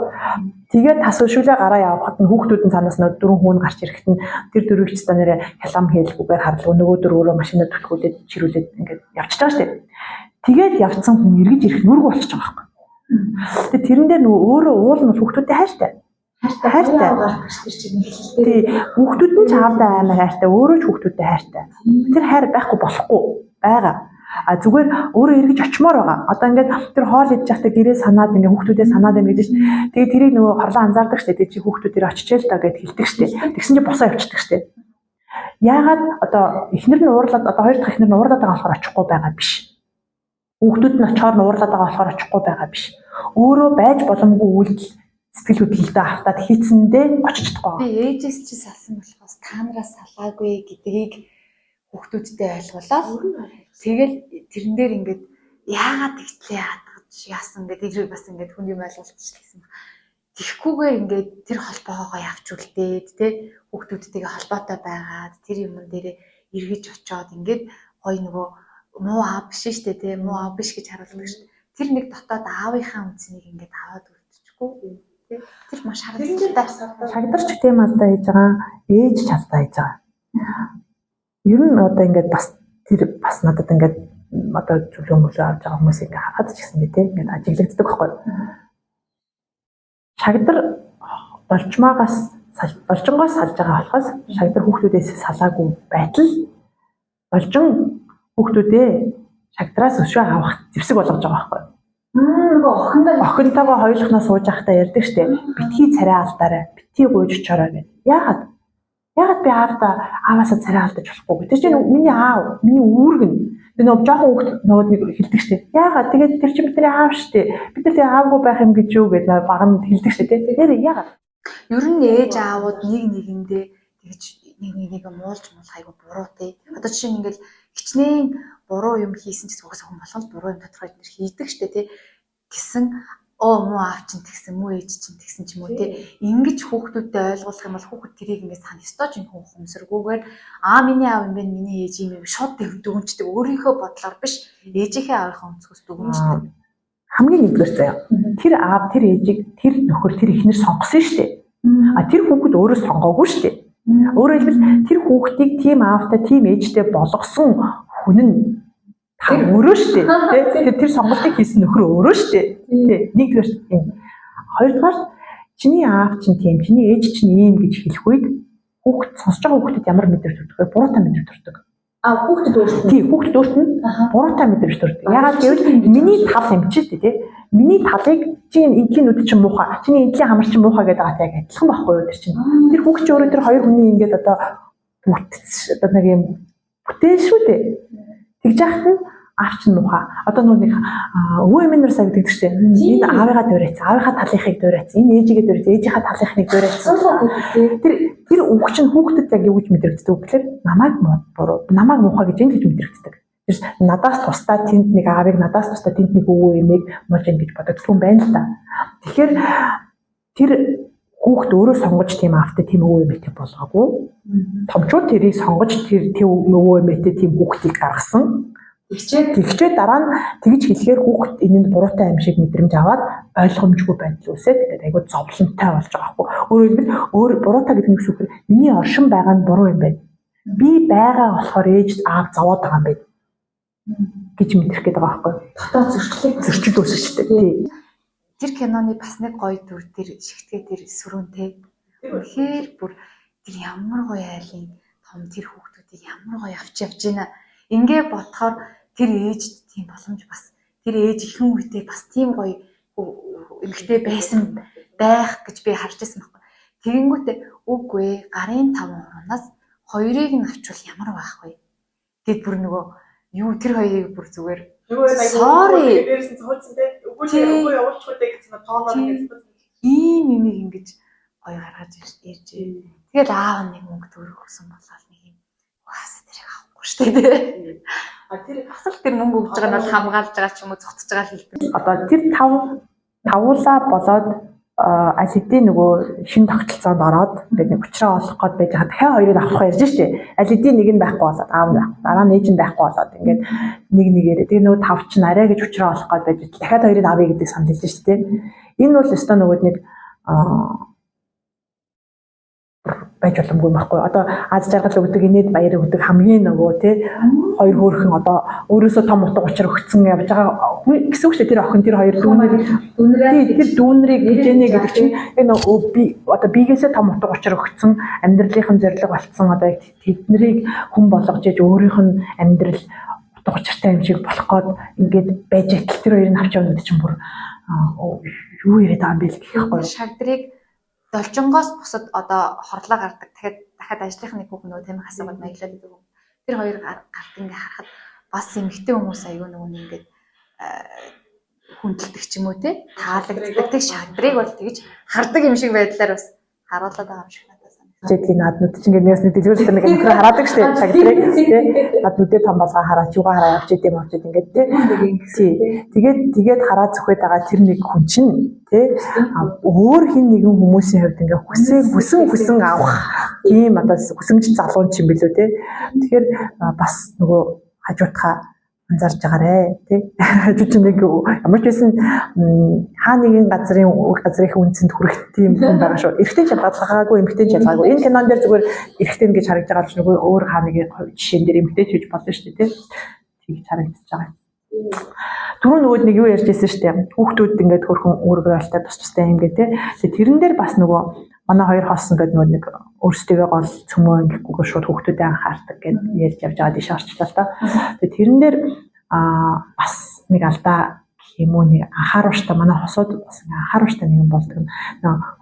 A: Тэгээд тас өшвөлээ гараа явахад нь хүүхдүүд нь цаанаас нөө дөрвөн хүүн гарч ирэхэд нь тэр дөрвөгч та нэрээ хялам хэлгүүгээр харлаа нөгөө дөрвөөрөө машинаа түлхүүлээд чирүүлээд ингээд явчихж байгаа шүү дээ. Тэгээд явцсан хүн эргэж ирэх нүргүү болчихж байгаа байхгүй. Тэгээд тэрэн дээр нөгөө өөрөө уул нь хүүхдүүдэд хайртай. Хайртай. Тий. Хүүхдүүд нь ч аавдаа амар хайртай, өөрөө ч хүүхдүүдэд хайртай. Тэр хайр байхгүй болохгүй байгаа. А зүгээр өөрөө эргэж очимоор байгаа. Одоо ингээд тэр хоол идэж байхдаа гэрээ санаад ингээд хүүхдүүдээ санаад байна гэж. Тэгээ тэрийг нөгөө хорлоо анзаардаг штэ. Тэгээ чи хүүхдүүдээр очичээ л даа гэд хэлдэг штэ. Тэгсэн чинь босоо явчихдаг штэ. Яагаад одоо эхнэр нь уурлаад одоо хоёр дахь эхнэр нь уурлаад байгаа болохоор очихгүй байгаа биш. Хүүхдүүд нь очоор нь уурлаад байгаа болохоор очихгүй байгаа биш. Өөрөө байж боломгүй үйлдэл сэтгэл хөдлөлтөд автаад хийцэндээ очиж чадахгүй.
B: Би ээжээс чи салсан болохоос та нараас салаагүй гэдгийг хүүхдүүдтэй ойлгуулаад тэгэл тэрэн дээр ингээд яагаад тэгтлээ хатгаж яасан гэдэг тэрийг бас ингээд хүн юм ойлголцож гэсэн. Тэгхгүйгээр ингээд тэр холбоогоо явж үлдээд те хүүхдүүдтэйгээ холбоотой байгаад тэр юм дээрээ эргэж очиод ингээд гоё нөгөө муу аав биш штэ те муу аав биш гэж харуулдаг штэ. Тэр нэг дотоод аавынхаа үнцнийг ингээд аваад үлдчихгүй те тэр маш харагддаг.
A: Шагдарч тийм алдаа хийж байгаа, ээж ч алдаа хийж байгаа. Ер нь одоо ингээд бас тэр бас надад ингээд одоо чөлөө мөлөө авч байгаа хүмүүс ингээд харахад ч гэсэн би тийм ингээд ажиглагддаг байхгүй. Шагдар должонгоос салж байгаа болохоос шагдар хүүхдүүдээс салаагүй байтал должон хүүхдүүдээ шагдараас өшөө авах зэвсэг болгож байгаа байхгүй.
C: Нөгөө
A: охинтойгоо хоёулахнаа сууж байхдаа ярьдаг штеп. Битгий царай алдаарай, битгий гуйж очоорой гэдэг. Яагаад би ааваасаа царай алдаж болохгүй. Тэр чинь миний аав, миний үүргэн. Тэр нөгөө жоохон хүүхд нөгөө нэг хэлдэг штеп. Яагаад тэгээд тэр чинь бидний аав штеп. Бид нар тэг аавгүй байх юм гэж юу гэдэг баг нь хэлдэг штеп. Тэр яагаад?
B: Ер нь ээж аавууд нэг нэгэндээ тэгж нэг муулж хайгуу буруу те. Одоо жишээ нь ингээл хичнээн буруу юм хийсэн ч угаасаа хүн болгонд буруу юм тодорхой эднэр хийдэг штэ тий гэсэн муу аав чинь тэгсэн муу ээж чинь тэгсэн ч юм уу тий ингэж хүүхдүүдэд ойлгуулах юм бол хүүхд тэрийг ингэ сан ёстойч юм хүмсэргүйгээр миний аав юм бэ миний ээж юм шууд дүгнждэг өөрийнхөө бодлоор биш ээжийнхээ аавынхаа өнцгөөс дүгнждэг.
A: Хамгийн нэгдүгээр заяа тэр аав тэр ээжийг тэр нөхөр тэр ихнэр сонгосон штэ. А тэр хүүхэд өөрөө сонгоогүй штэ. Өөрөөр хэлбэл тэр хүүхдийг тийм аавтай тийм ээжтэй болгосон хүн нь та өөрөө шүү дээ. Тэр сонголтыг хийсэн нөхөр өөрөө шүү дээ. Нэгдүгээр тийм. Хоёрдугаар чиний аав чинь тийм, чиний ээж чинь ийм гэж хэлэх үед хүүхд сонсож байгаа хүүхдэд ямар мэдрэмж төрдөг вэ? Буруутай мэдрэмж төрдөг.
C: Хүүхдэд өөртөө.
A: Тийм, хүүхдэд өөртөө буруутай мэдрэмж төрдөг. Ягаад гэвэл миний тал юм чи шүү дээ. Миний талыг чинь эдлийн нүд чинь муухай. Чиний эдлийн хамар чинь муухай гэдэг атай яг адилхан байхгүй юу тэр чинь. Тэр хүүхд чинь өөрөө тэр хоёр хүний ингээд одоо бүтц одоо нэг юм бүтээл шүү дээ. Тэгж яхад нь аав чинь муухай. Одоо нэг өвөө эмээнэр сая гэдэг чинь энэ аавыгаа дуурайцсан, аавынхаа талынхыг дуурайцсан, энэ ээжигээ дуурайцсан, ээжийнхаа талынхыг дуурайцсан. Тэр өвг чинь хүүхдэд яг юу гэж мэдрэгддэг вэ гэхээр намайг буруу, намайг муухай гэж ингэж мэдрэгддэг. Тэр надаас тусдаа тэнд нэг аавыг надаас тусдаа тэнд нэг өвөө эмээг муулж ингэж боддог хүн байна л да. Тэгэхээр тэр хүүхд өөрөө сонгож тийм автаа тийм өвөө эмээтэй болгоогүй. Томчууд тэрийг сонгож тэр өвөө эмээтэй тийм хүүхдийг гаргасан. Тэгчээ дараа нь тэгж хэлэхээр хүүхд энэнд буруутай юм шиг мэдрэмж аваад ойлгомжгүй байдал үүсээд тэгээд айгүй зовлонтой болж байгаа байхгүй. Өөрөөр хэлбэл буруутай гэдэг нь юу вэ? Миний оршин байгаа нь буруу юм байна. Би байгаа болохоор ээж аав зовоод байгаа юм байна гэж мэдрэх гээд байгаа байхгүй.
C: Дотоод
A: зөрчил үүсэж дээ.
B: Тэр киноны бас нэг гоё дүр тэр шигтгээ тэр сүрүүнтэй. Тэгэхээр бүр тэр ямар гоё айлын том тэр хүүхдүүдийг ямар гоё авч явж байна. Ингээ бодохоор тэр ээжд тийм боломж бас тэр ээж ихэнх үедээ бас тийм гоё эмэгтэй байсан байх гэж би харж байсан байхгүй. Тэгэнгүүтээ үгүй ээ гарын 5 хоногоос хоёрыг нь авчвал ямар байх вэ? Гэт бүр нөгөө юу тэр хоёрыг бүр зүгээр sorry
A: дээрээс нь цоолсон те үгүй явуулчихгүй гэсэн тооноор
B: ийм ингэж гоё гаргаж ирж. Тэгэл аав нэг мөнгө төгрөг өгсөн болол нэг юм угаасаа тэрийг авахгүй штэ тий. Тэр асал тэр мөнгө өгж байгаа нь бол хамгаалж байгаа ч юм уу зогтож байгаа л хэлдэг.
A: Одоо тэр тавуулаа болоод аль хэдийн нөгөө шин тогтолцоонд ороод ингээд нэг учраа олох гээд байж байгаа дахиад хоёрыг авах ярьж штэ. Аль хэдийн нэг нь байхгүй болоод аав нь байхгүй. Дараа нь ээж нь байхгүй болоод ингээд нэг нэгээрээ тэгээ нөгөө тав ч нарай гэж учраа олох гээд байж дахиад хоёрыг авъя гэдэг санал хэлж штэ. Энэ бол өстой нөгөө нэг байж боломгүй байхгүй. Одоо аз жаргал өгдөг, инээд баяр өгдөг хамгийн нөгөө тий хоёр хөөрхөн одоо өөрөөсөө том утга учир өгцөн явж байгаа гэсэн үг шүү. Тэр охин тэр хоёр дүүнрийг хижээнэ гэдэг чинь энэ би одоо бигээсээ том утга учир өгцөн амьдралынхын зорилго болцсон одоо тэднийг хүн болгож иж өөрийнх нь амьдрал утга учиртай юм шиг болох гээд ингээд байж итэл тэр хоёрыг авч явна гэдэг чинь бүр юу яриад байгаа юм бэ гэхгүй.
B: Шагдрыг должингоос бусад одоо хорлоо гардаг. Дахиад ажлынхны хүүхэн нөгөө тамхи асуугаад маяглаад идэв. Тэр хоёр гарт ингээ харахад бас эмэгтэй хүмүүс аягүй нөгөө ингээд хүндэлдэг ч юм уу те таалагддаг. Тэг шагдрыг бол тэгж хардаг юм шиг байдлаар бас харуулдаг байгаа юм шиг надад санагдав.
A: Жидгийн нааднууд чинь ингээд нэг дэлгүүрс нэг амир хараадаг штеп шагдрыг те над нүдээ том болгоо хараач юугаа хараа явж идэм авчид ингээд те тэгээд хараа зөвхөд байгаа тэр нэг хүн чинь те өөр хин нэгэн хүмүүсийн хувьд ингээд хүсэн авах ийм одоо хүсэмж залуун ч юм билүү те тэгэхээр бас нөгөө хажуутхаа анзаарч байгаарэ тий хажууд нэг ямар ч байсан хаа нэгэн газрын үнцэнд хүрэх тийм хүн байгаа шүү. Эрэгтэй шалгаагаагүй эмэгтэй шалгаагүй. Энэ кинон дээр зүгээр эрэгтэй гэж харагдж байгаа л нөгөө өөр хаа нэгэн жишээн дээр эмэгтэй хийж болно шүү дээ тий. Тэгж харагдаж байгаа. Түрүү нөгөө нэг юу ярьж байсан шүү дээ. Хүүхдүүд ингээд хөрхөн өөргөөлтэй тустай юм гээ тий. Тэрэн дээр бас нөгөө манай хоёр хоосон гэдэг нэг өөрсдөө гол цөмөө ингэхгүйгээр шууд хүүхдүүдэд анхаардаг гэж ярьж явж байгаа дэш орчлоо л доо. Тэгээ тэрэн дээр бас нэг алдаа гэх юм уу нэг анхааруулжтай манай хосууд бас анхааруулжтай нэгэн болдог.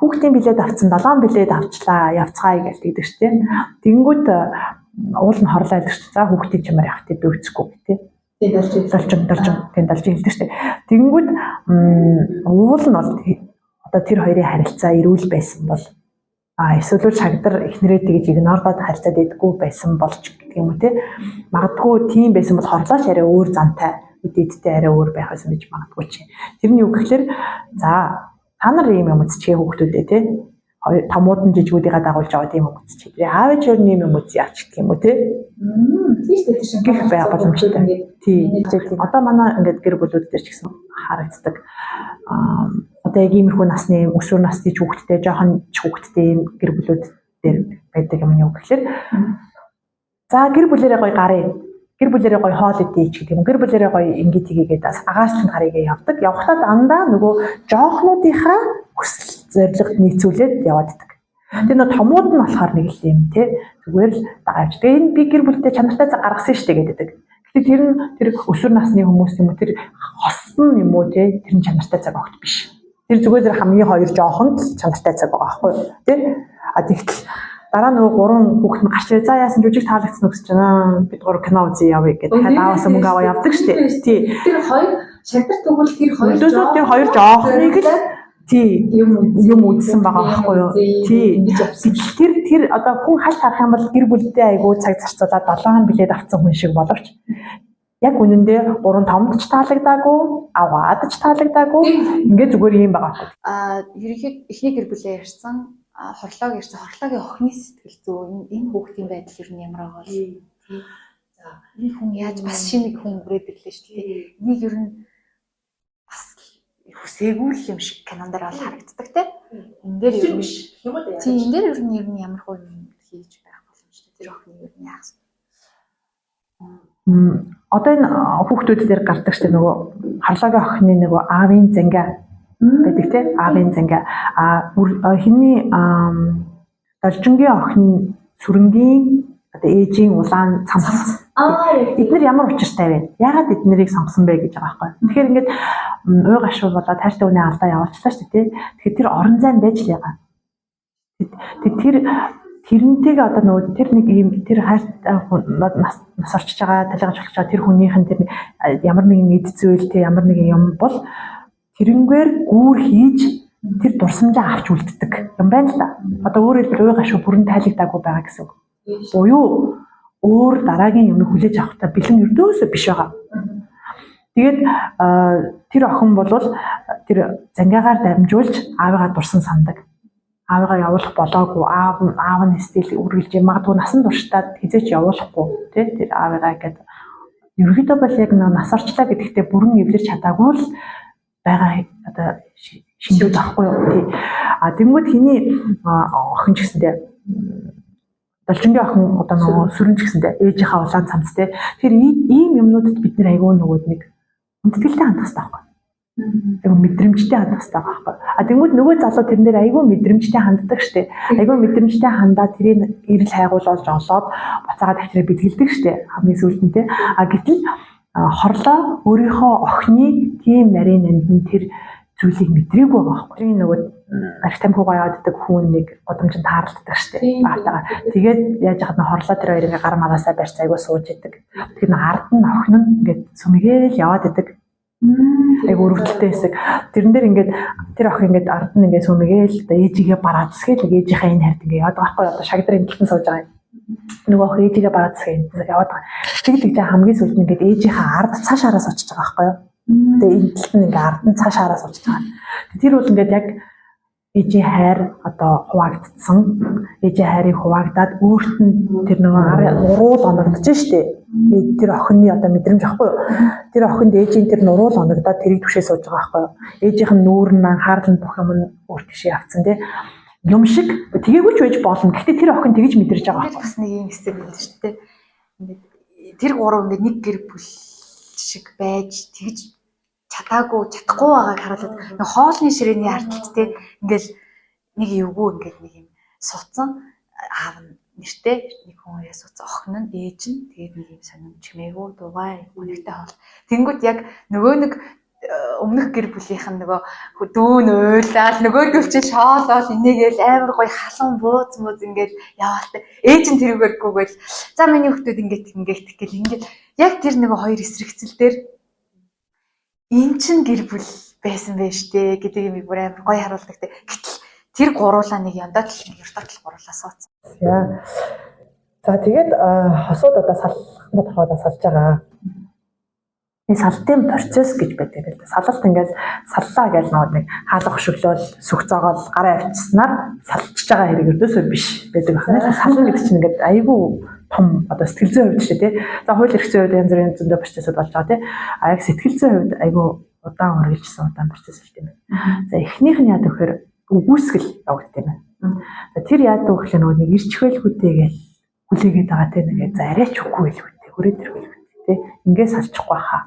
A: Хүүхдийн билет авсан 7 билет авчлаа явцгаая гэж тэгдэг шүү дээ. Тэгэнгүүт уул нь хорлоо гэдэг шүү. За хүүхдийн чимээр явах тий би үцэхгүй тий. Далжин хэлдэг шүү дээ. Тэгэнгүүт уул нь бол одоо тэр хоёрын харилцаа эрүүл байсан бол эсвэл шагдар эхнэрээ тэгж игнордод харьцаад идэггүй байсан болж гэдэг юм уу те магадгүй тийм байсан бол хорлооч арай өөр зантай үдээдтэй арай өөр байх байсан гэж магадгүй чи тэрний үг гэхэлэр за та нар ийм юм үзчихээ хүүхдүүдээ те томууд нь жижигүүдийгээ дагуулж аваад ийм юм үзчихээ тэр аав ээж өөр ийм юм үзье ач гэх юм уу те
C: тийм шүү дээ
A: гэх байх боломжтой тийм одоо манай ингээд гэр бүлүүд дээр ч гэсэн харагддаг одоо яг иймэрхүү насны өсвөр насны хүүхдтэй жоохон хүүхдтэй гэр бүлүүд дээр байдаг юм юу гэхээр за гэр бүлэрээ гоё гарыг гэр бүлэрээ гоё хоол идэх гэдэг юм гэр бүлэрээ гоё ингээд тийгээд агаас нь гарыг явдаг явхтаа дандаа нөгөө жоохнуудынхаа хүсэл зорилгод нийцүүлээд явааддаг. Тэр нөө томууд нь болохоор нэг л юм те зүгээр л дагаавч. Тэгээ энэ би гэр бүлтэй чанартай цаг гаргасан шүү дээ гэдэг. Гэтэ тэр өсвөр насны хүмүүс юм уу тэр хосн юм уу те тэр чанартай цаг огт биш. Тэр зүгээр хамгийн хоёр жоохонд чанартай цаг байгаа байхгүй тий. А тэгтэл дараа нөгөө 3 хүүхэд нь гарч ирээ за яасан жүжиг таалагдсан үгсэж байна. Бид 3 кино үзье явъя гэдэг. Дахиад ааваас мөнгө аваа явдаг шүү дээ. Тий.
C: Тэр хоёр шагдар тэгвэл
A: тэр хоёр жоохныг л тий юм үзсэн байгаа байхгүй юу? Тий. Тэр одоо хүн хальт харах юм бол гэр бүлдээ айгүй цаг зарцуулаад 7 билет авсан хүн шиг боловч яг үнэндээ 3-5-д ч таалагдаагүй, аваад ч таалагдаагүй. Ингээд зүгээр юм байгаа.
B: Ерөнхийд эхний гэр бүлээ ярьсан, хорлоог ярьсан, хорлоогийн охины сэтгэл зүй, энэ хүүхдийн байдал ер нь ямар байгаа вэ? За, энэ хүн яаж бас шинэ хүн бүрээд ирлээ шүү дээ. Энийг ер нь бас хүсээгүй юм шиг кинонд бол харагддаг те. Энэ дээр ер нь энэ дээр ер нь ямар хөө юм хийж байх боломжтой. Тэр охины ер нь яах вэ?
A: Одоо энэ хүүхдүүд дээр гардаг штэ нөгөө харлаагийн охины нөгөө аавын зангаа байдаг те, аавын зангаа хиний должингийн охин сүрэнгийн одоо ээжийн улаан цамц эдгээр ямар учиртай вэ? Яагаад эднэрийг сонгосон бэ гэж байгаа байхгүй. Тэгэхээр ингээд ой гашуул болоод хайртай хүний алдаа явуулчлаа шүү дээ. Тэгэхээр тэр орон зайн байж л ягаа. Тэр тэрнтэйгээ одоо нөгөө тэр нэг юм тэр хайртай нас орчиж байгаа, талигаж болох байгаа тэр хүнийх нь тэр ямар нэгэн эд зүйлтэй ямар нэгэн юм бол тэрнгээр гүүр хийж тэр дурсамжаа авч үлддэг юм байна л да. Одоо өөрөөр хэлбэл ой гашуул бүрэн тайлагдаагүй байгаа гэсэн үг. Буюу өөр дараагийн юм хүлээж авахтай бэлэн өрдөөсөө биш байгаа. Тэгээд тэр охин бол тэр зангаагаар дамжуулж аавыгаа дурсан сандаг. Аавыгаа явуулах болоогүй, аав нь стил үргэлж магадгүй насан туршдаад хизээч явуулахгүй тий тэр аавыгаа гэдэг. Ерөнхийдөө бол яг нас орчлаа гэдэгтээ бүрэн эвлэрч чадаагүй л байгаа одоо шинжүүд авахгүй юу тий. Тэнгүүд хиний охин ч гэсэндээ должингийн охин одоо нөгөө сүрэн ч гэсэндээ ээжийнхаа улаан цамц тий. Тэр ийм юмнуудад бид нэр айгүй нөгөө нэг хүндэтгэлтэй хандах хэрэгтэй байхгүй. Айгүй мэдрэмжтэй хандах хэрэгтэй байхгүй. Тэнгүүд нөгөө залуу тэрэн дээр айгүй мэдрэмжтэй ханддаг штэ. Айгүй мэдрэмжтэй хандаад тэрийг ирэл хайгуулж олоод буцаагаад авчраа бэлгэлдэг штэ. Хамгийн сүүлд нь тий. Гэтэл хорлоо өөрийнхөө охины тийм нарийн нандин тэр зүйлийг мэдрээгүй байгаа байхгүй. Нөгөө архитектур гоёоддаг хүн нэг удамжинд тааралддаг штэ. Баатаа. Тэгээд яаж яхад н хорлоо тэр хоёр ингээ гар магаасаа барьц айгүй сууж идэг. Тэгэхээр ард нь охин нь ингээд сүмгээл яваад идэг. Айгүй өрөвдөлтэй хэсэг. Тэрэн дээр ингээд тэр охин ингээд ард нь ингээд сүмгээл одоо ээжигээ бараацсгээд нэг ээжийнхээ энэ хайрт ингээ яваад байгаа байхгүй. Одоо шагдрын дэлгэн сууж байгаа юм. Нөгөө охин ээжигээ бараацсгээд яваад байгаа. Тэгж хамгийн сүүлд нь ингээд ээжийнхээ ард цаашаараас очиж байгаа байхгүй юу? Тэгээ энэ талд нь ингээ ард нь цаашаараас очиж байгаа. Тэр бол ингээд яг ээжийн хайр одоо хуваагдсан. Ээжийн хайрыг хуваагдаад өөрт нь тэр нөгөө уруул оногдож штэ. Тэр охины одоо мэдрэмж ахгүй юу? Тэр охинд ээжийн тэр уруул оногдоод тэрийг түшээ сууж байгаа ахгүй юу? Ээжийнх нь нүүр нь анхаарал нь бүх юм нь өөр тишээ авцсан тий. Юм шиг тэгээгүй ч байж болно. Гэхдээ тэр охин тэгж мэдэрч байгаа байхгүй.
B: Бас нэг юм хэсэг байна шүү дээ. Ингээд тэр гурав ингээд нэг гэр бүл шиг байж тэгж чадахгүй байгааг харуулдаг. Нэг хоолны ширээний ардталт те ингээл нэг эвгүй ингээд нэг юм суцсан аав нэртэй нэг хүн ясууцсан охин нь ээж нь тэгээд нэг юм сонирм чимээгүй дугай үнэхтэй хоол. Тэнгүүд яг нөгөө нэг өмнөх гэр бүлийнх нь нөгөө дүүн уйлал нөгөө дүүл чинь шоолол энийгээл амар гоё халуун бууз ингээд яваалтай ээж нь тэрүүгээргүйгээл за миний хүмүүс ингээд гэл яг тэр нөгөө хоёр эсрэгцэл дээр эн чин гэр бүл байсан байж тээ гэдэг юм бүр амар гоё харуулдаг те. Гэтэл тэр гуруулаа нэг яндаа л ертатл гуруулаа суудсан.
A: За тэгээд хосууд одоо салхнууд хаваа салж байгаа. Энэ салтын процесс гэж байдаг л да. Салалт ингээд саллаа гэж нэг хаалга хөшөглөөл сүх зоогоол гараа авчирснаар салчиж байгаа хэрэг өрдөөсөө биш байдаг байна. Сална гэдэг чинь ингээд айгүй том одоо сэтгэл зүйн хувьд шүү дээ. За хууль эрх зүйн хувьд янз бүрийн зөндөө процессуд болж байгаа тийм. Яг сэтгэл зүйн хувьд айгүй удаан үргэлжсэн удаан процесс л тийм байна. За эхнийх нь яадаг вэхээр үгүйсгэл явагддаг юм байна. За тэр яадаг вэ гэхээр нэг ирчхээлгүүдтэйгээл хүлээгээд байгаа тийм нэг за арайч үгүй л үүтэй хүрээд ирэхгүй тийм. Ингээс салчихгүй хаа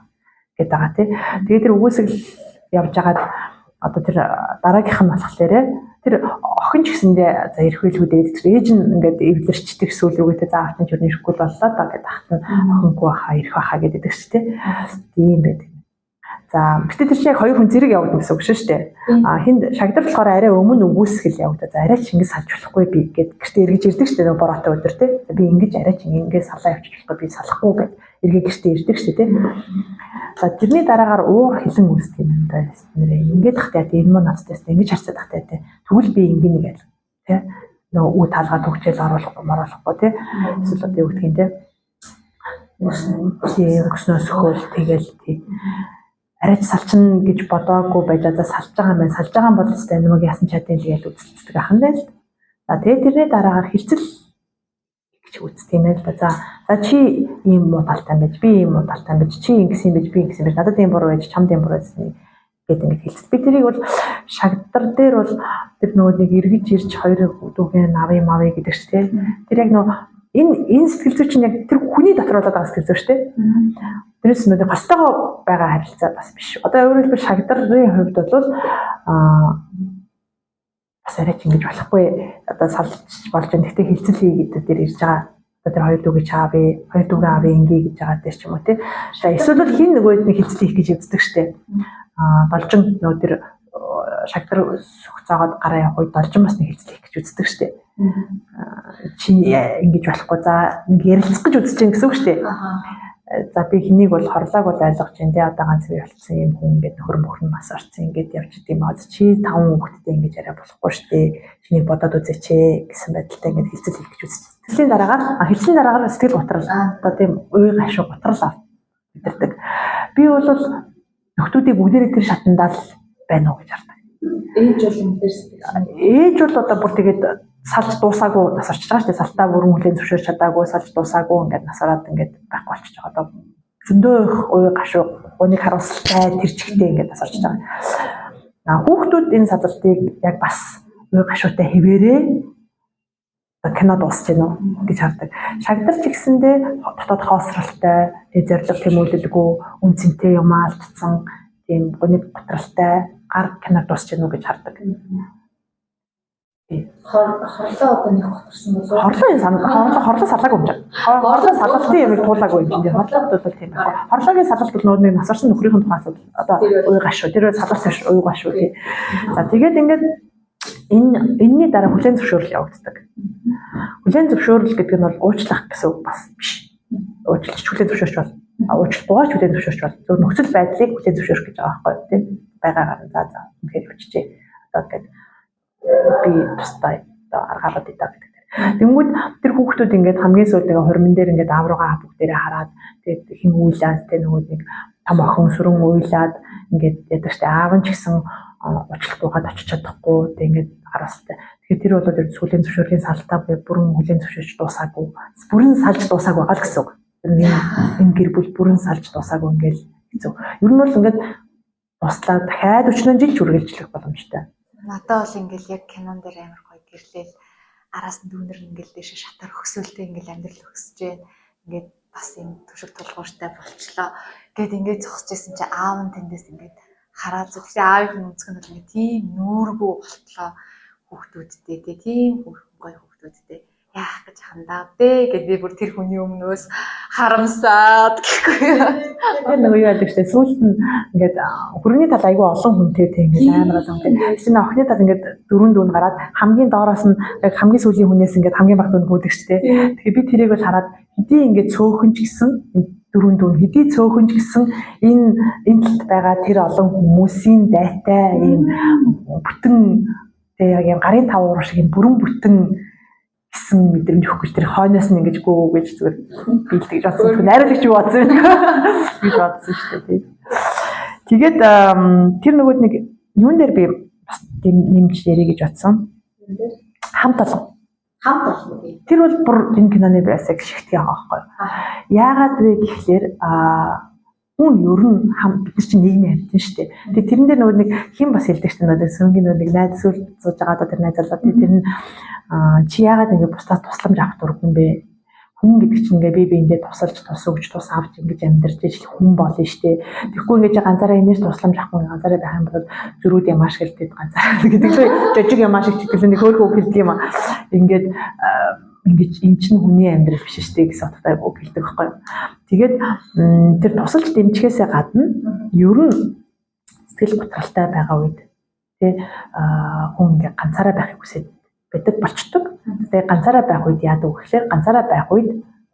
A: гэдэг байгаа тийм. Тэгээд тэр үгүйсгэл явж байгаад одоо тэр дараагийнх нь болохоор тэр охин ч гэсэндээ за эрхвэлгүүдээд ээж нь ингээд эвлэрчдэг эсвэл үгүйтэй заавал нь чөрний ирэхгүй боллоо да гэдэг ахт нь охингүй хаа ирэх хаа гэдэг ч тийм байдаг. За гэтээ тэр чинь яг хоёр хүн зэрэг явагдана гэсэн үг шүү дээ. Хинд шагдар болохоор арай өмнө үгүйсгэл явагдаа. За арай ч ингэж салж болохгүй би гэд гэртээ эргэж ирдэг шүү дээ бороотой өдөр тий. Би ингэж арай ч ингэж салаа явчих болохгүй би салахгүй гэд эргээ гэртээ ирдэг шүү дээ тий. За тэрний дараагаар уур хилэн үүсдэг юм даа. Ингээд тахтай тий энэ мөн надтай ингэж харцаад тахтай тий. Тэгвэл би ингэ нэг айл тий. Нөгөө үе таалгаа төгчээл оруулахгүй тий. Эсвэл одоо юу гэдгийг тий. өнгөрснөөс хөл тэгэл тий. Арайч салчин гэж бодоагүй байлаа за салж байгаа юм байна. Салж байгаа бол өстэй намайг яасан чадсан л гэж үзэлцдэг ахын байл. За тэгээ тэрний дараагаар хилцэл гэж үздэг юм байл да. За чи ийм муу талтай байж би ийм муу талтай байж чи ингэсэн байж би ингэсэн байж надад ийм буруу байж чамд ийм буруу байсан гэдэг ингэж хэлцдэг. Би тэрийг бол шагдар дээр бол тэр нөгөө нэг эргэж ирж хоёр дүүгээ навь гэдэг ч тийм. Тэр яг нөгөө энэ сэтгэл зүй чинь яг тэр хүний дотор болоод байгаа сэтгэл зүй шүү дээ. Тэрээс нөгөө хостойгоо байгаа харилцаа бас биш. Одоо өөрөөр хэлбэл шагдарын хувьд бол бас арай ч ингэж болохгүй. Одоо салж болж байгаа. Гэхдээ хилцэл хий гэдэг дээр ирж байгаа. Одоо тэр хоёр дүүгээ чаавь, хоёр дүүгээ авъя ингээ гэж байгаа дээр ч юм уу тий. Эсвэл бол хин нөгөөд нэг хилцэл хийх гэж үздэг шүү дээ. Должин нөгөө тэр шагдар сүх цаагаад гараа явах үед должин бас нэг хилцэл хийх гэж үздэг шүү дээ. Чи ингэж болохгүй за нэг ярилцах гэж үзэж байгаа гэсэн үг шүү дээ. За би хэнийг бол хорлоог бол ойлгож байна те одоо ганц би болцсон юм хүн ингээд нөхөр мөхөр нас орсон ингээд явж идэм бод чи 5 хүүхэдтэй ингэж яриа болохгүй шүү дээ. Чиний бодоод үзээч гэсэн байдалтай ингээд хилцэл хийх гэж үзэж. Хилцлийн дараагаар сэтгэл готрол одоо тийм уй гашуу готрол авдаг. Би бол нөхдүүдийг бүгдээрээ тэр шатандаа л байна уу гэж хардаг.
C: Ээж бол юм дээр сэтгэл.
A: Ээж бол одоо бүр тэгээд салж дуусаагүй нас орчиж байгаа шүү дээ. Салтаа бүрэн хүлэн зөвшөөрч чадаагүй, салж дуусаагүй ингээд насараад ингээд байхгүй болчихж байгаа. Одоо зөндөө их уй гашуу, уйныг харуулсалтай тэр чигтээ ингээд нас орчиж байгаа. Хүүхдүүд энэ садалтыг яг бас уй гашуутай хэвээрээ кино дуусч гэнэ үү гэж хардаг. Шагдар ч гэсэндээ дотоод хоосролтой, зориг тэмүүлэлгүй, үнцэнтэй юм алдсан, тийм гониг готралтай гар кино дуусч гэнэ үү гэж хардаг.
C: Хорлоо одоо нэг готорсон болов.
A: Хорлоо салаагүй юм чинь. Хорлоо салалтын юм туулаагүй юм чинь. Хорлоод бол тийм байна. Хорлоогийн салалт бол нөр нэг насарсан нөхрийн тухай асуудал. Одоо уй гашуу. Тэр салалт биш уй гашуу тий. За тэгээд ингээд энэний дараа хүлэн зөвшөөрөл явагддаг. Хүлэн зөвшөөрөл гэдэг нь бол уучлах гэсэн үг бас биш. Уучлалч хүлэн зөвшөөрч бол уучлалгүйч хүлэн зөвшөөрч бол зөв нөхцөл байдлыг хүлэн зөвшөөрөх гэж байгаа байхгүй тийм. Байгаагаар за үнэхээр өччээ. Одоо ингээд би тустай аргаалаад идэх гэдэг. Тэнгүүд тэр хүүхдүүд ингээд хамгийн сүүлд нэг хормон дээр ингээд аав руугаа бүгдээрээ хараад тэгээд хин үйлээд тэ нөгөө нэг том охин сүрэн үйлээд ингээд ядаг штэ аав нь ч гэсэн уучлалтгүйгээд очиж чадахгүй тэг ингээд хараастай. Тэгэхээр тэр бол тэр сүлийн зөвшөөрлийн салтаа бүрэн хүлэн зөвшөөрч дуусаагүй. Бүрэн салж дуусаагүй байгаа л гэсэн үг. Энэ гэр бүл бүрэн салж дуусаагүй ингээд хэцүү. Ер нь бол ингээд туслаа дахиад 40 жил ч үргэлжлэх боломжтой.
B: Надад бол ингээл яг кинон дээр амар гоё гэрлээл араас нь дүүнэр ингээл дэше шатаар хөсөөлтэй ингээл амьдрал өсөж जैन. Ингээд бас юм төшөг тулгууртай болчлоо. Гэт ингээд зогсож байсан чи аав нь тэндээс ингээд хараад зүгтээ аавын өнцг нь бол ингээд тийм нүүргүү болтлоо хүүхдүүдтэй тийм гоё хүүхдүүдтэй яах гэж хандаа дээ гэд би бүр тэр хүний өмнөөс харамсаад гэхгүй.
A: Тэр нэг юу яадаг штэ сүүлд нь ингээд хүрээний тал айгүй олон хүнтэй тийм ингээд амар олон ингээд чинь охины тал ингээд дөрөв дүүн гараад хамгийн доороос нь яг хамгийн сүүлийн хүнээс ингээд хамгийн баг дүүн гүйдэг штэ. Тэгэхээр би тэрийг бол хараад хэдий ингээд цөөхөн ч гэсэн дөрөв дүүн хэдий цөөхөн ч гэсэн энэ талд байгаа тэр олон хүмүүсийн дайтай ийм бүтэн тэг яг юм гарын тавуур шиг юм бүрэн бүтэн гэсэн мэдрэмж өгөх гэж тэр хойноос нь ингэж гоо гэж зүгээр биелдэг жаасан. Найруулагч юу бодсон юм бэ? Би бодсон шүү дээ. Тэгээд тэр нөгөөд нэг юун дээр би бас тийм нэмж ярих гэж бодсон. Хамт олон. Тэр бол бүр энэ киноны байсаг шигтгэе байгаа байхгүй юу? Яагаад вэ гэхлээр хүн ер нь бид нар чинь нийгмийн амьтан шүү дээ. Тэгээд тэрэн дээр нөгөө нэг хэн бас хэлдэг чинь нөгөө сөнгийн нөгөө нэг найз сууж байгаа одоо тэр найз залуу тэр нь чи яагаад ингэ бусдаас тусламж авах дурггүй юм бэ? Хүн гэдэг чинь ингээ бие биендээ тусалж тус өгч тус авч ингэж амьдарч ижил хүн болно шүү дээ. Тэгэхгүй ингэж ганцаараа энэс тусламж авахгүй ганцаараа байх юм бол зөрүүд юм ашиглаад ганцаараа гэдэг лээ. Жижиг юм ашиглаж хэлдэг хөөхөө хэлдэг юм аа. Ингээд ингэж эн чинь хүний амьдрал биш шүү дээ гэсэн утгатай үг хэлдэг байхгүй юу. Тэгээд тэр тусалж дэмжихээсээ гадна ер нь сэтгэл готролтой байгаа үед тий хүн ингээ ганцаараа байхыг хүсэж байдаг болчдөг. Тэгээд ганцаараа байх үед яадаг вэ гэхээр ганцаараа байх үед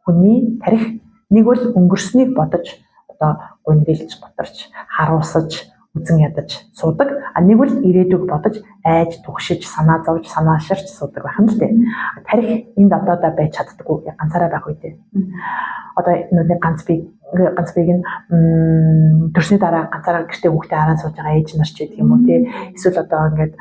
A: хүний тарих нэг бол өнгөрснийг бодож одоо гонрилж готарч харуулсаж үзэн ядаж суудаг. А нэг бол ирээдүг бодож айж тугшиж санаа зовж санаа ширч суудаг байх нь л дээ. Тарих энд одоодоо байж чаддаггүй ганцаараа байх үедээ. Одоо нэг ганц бийг нь төрсний дараа ганцаараа гэртээ хүүхдээ хараад сууж байгаа ээж нар ч гэдэг юм уу тий. Эсвэл одоо ингээд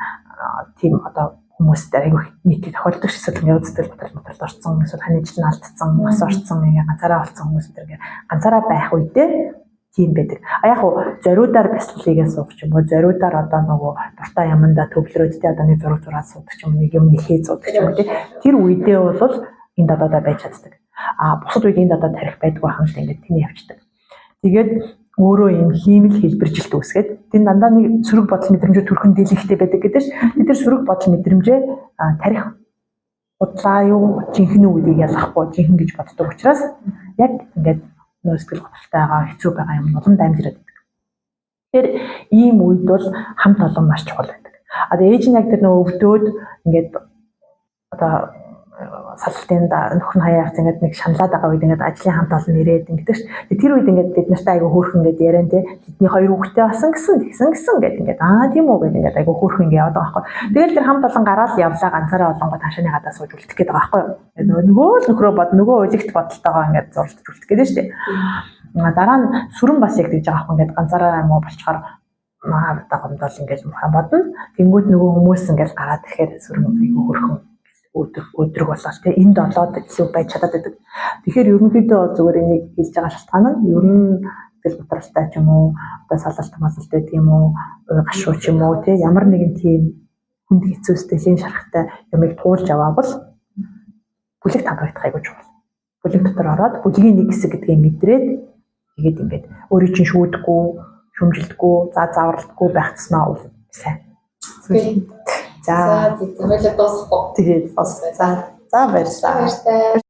A: тийм одоо хүмүүст айгүй нийтлэг тохиолддог шиг ингээд үзтэл бодлол орцсон эсвэл ханижл алдсан, мас орцсон ингээд ганцаараа олцсон хүмүүс төр ингээд ганцаараа байх үедээ тийм байдаг. А яг уу зориудаар бяцлалыгээс суух юм уу, зориудаар одоо нөгөө дуртай яманда төвлөрөөдтэй одоо нэг зураг зураад суудаг юм, нэг юм нэхээ суудаг юм тий. Тэр үедээ бол энд одоодоо байж чаддаг. А бусад үед энд одоо тарих байдаг байх юм л ингээд тэний явчихдаг. Тэгээд өөрөө юм хиймэл хэлбэржилт үүсгээд тийм дандаа нэг сөрөг бодол мэдрэмжүүд төрхөн дийлэхтэй байдаг гэдэг ш. Тэр сөрөг бодол мэдрэмжээ тарих удлаа юу жинхэнэ үеийг ялгахгүй жинхэнэ гэж боддог учраас яг ингээд нөө сэтгэл готалтайгаа хэцүү байгаа юм олон дамжираад байдаг. Тэгэхээр ийм үед бол хамт олон маш чухал байдаг. Одоо ээж нь яг тэр нөө өвдөөд ингээд одоо саллтын нөхөр нь хаяа авц ингээд нэг шаналаад байгаа үед ингээд ажлын хамт олон ирээд ингээд тэр үед ингээд бид нартай айгу хөөрхөн ингээд яриан те тэдний хоёр хүүхдээ басан гэсэн гэдэг ингээд тийм үү гэдэг ингээд айгу хөөрхөн ингээд яваад байгаа байхгүй. Тэгэл тэр хамт олон гараал явлаа ганцаараа олонгоо таашааны гадаа сууж үлдэх гээд байгаа байхгүй. Нөгөө л нөхрөө бод нөгөө өөлөгт бодолтойгоо ингээд зурлаж үлдэх гээд шүү дээ. Дараа нь сүрэн бас яг тэгж байгаа байхгүй ингээд ганцаараа юм уу болчоор маавтаа гомдол ингээд муухай бодно. Тэнгүүд нөгөө хүмүүс ингээд гараад ирэхээр сүрэн айгу хөөрхөн өдрөг болол тэ энд олоод илүү байж чадаад байдаг. Тэгэхээр ерөнхийдөө зүгээр энийг хэлж байгаа шалтгаан нь ер нь тэгэл бодролтой ч юм уу, одоо салалт масалтай тийм үү, гашуу ч юм уу тэ ямар нэгэн тийм хүнд хэцүү сэтгэлийн шарахтай юмыг туулж аваавал бүлэг тамрагдах айгуу чухал. Бүлэг дотор ороод бүлгийн нэг хэсэг гэдгийг мэдрээд тэгээд ингээд өөрийн чинь шүүдэггүй, шүмжилдэггүй, зааварлахгүй байх тусмаа бол сайн.
C: За, зөвлөд дуусахгүй.
A: Тэгээд бас за баярлалаа.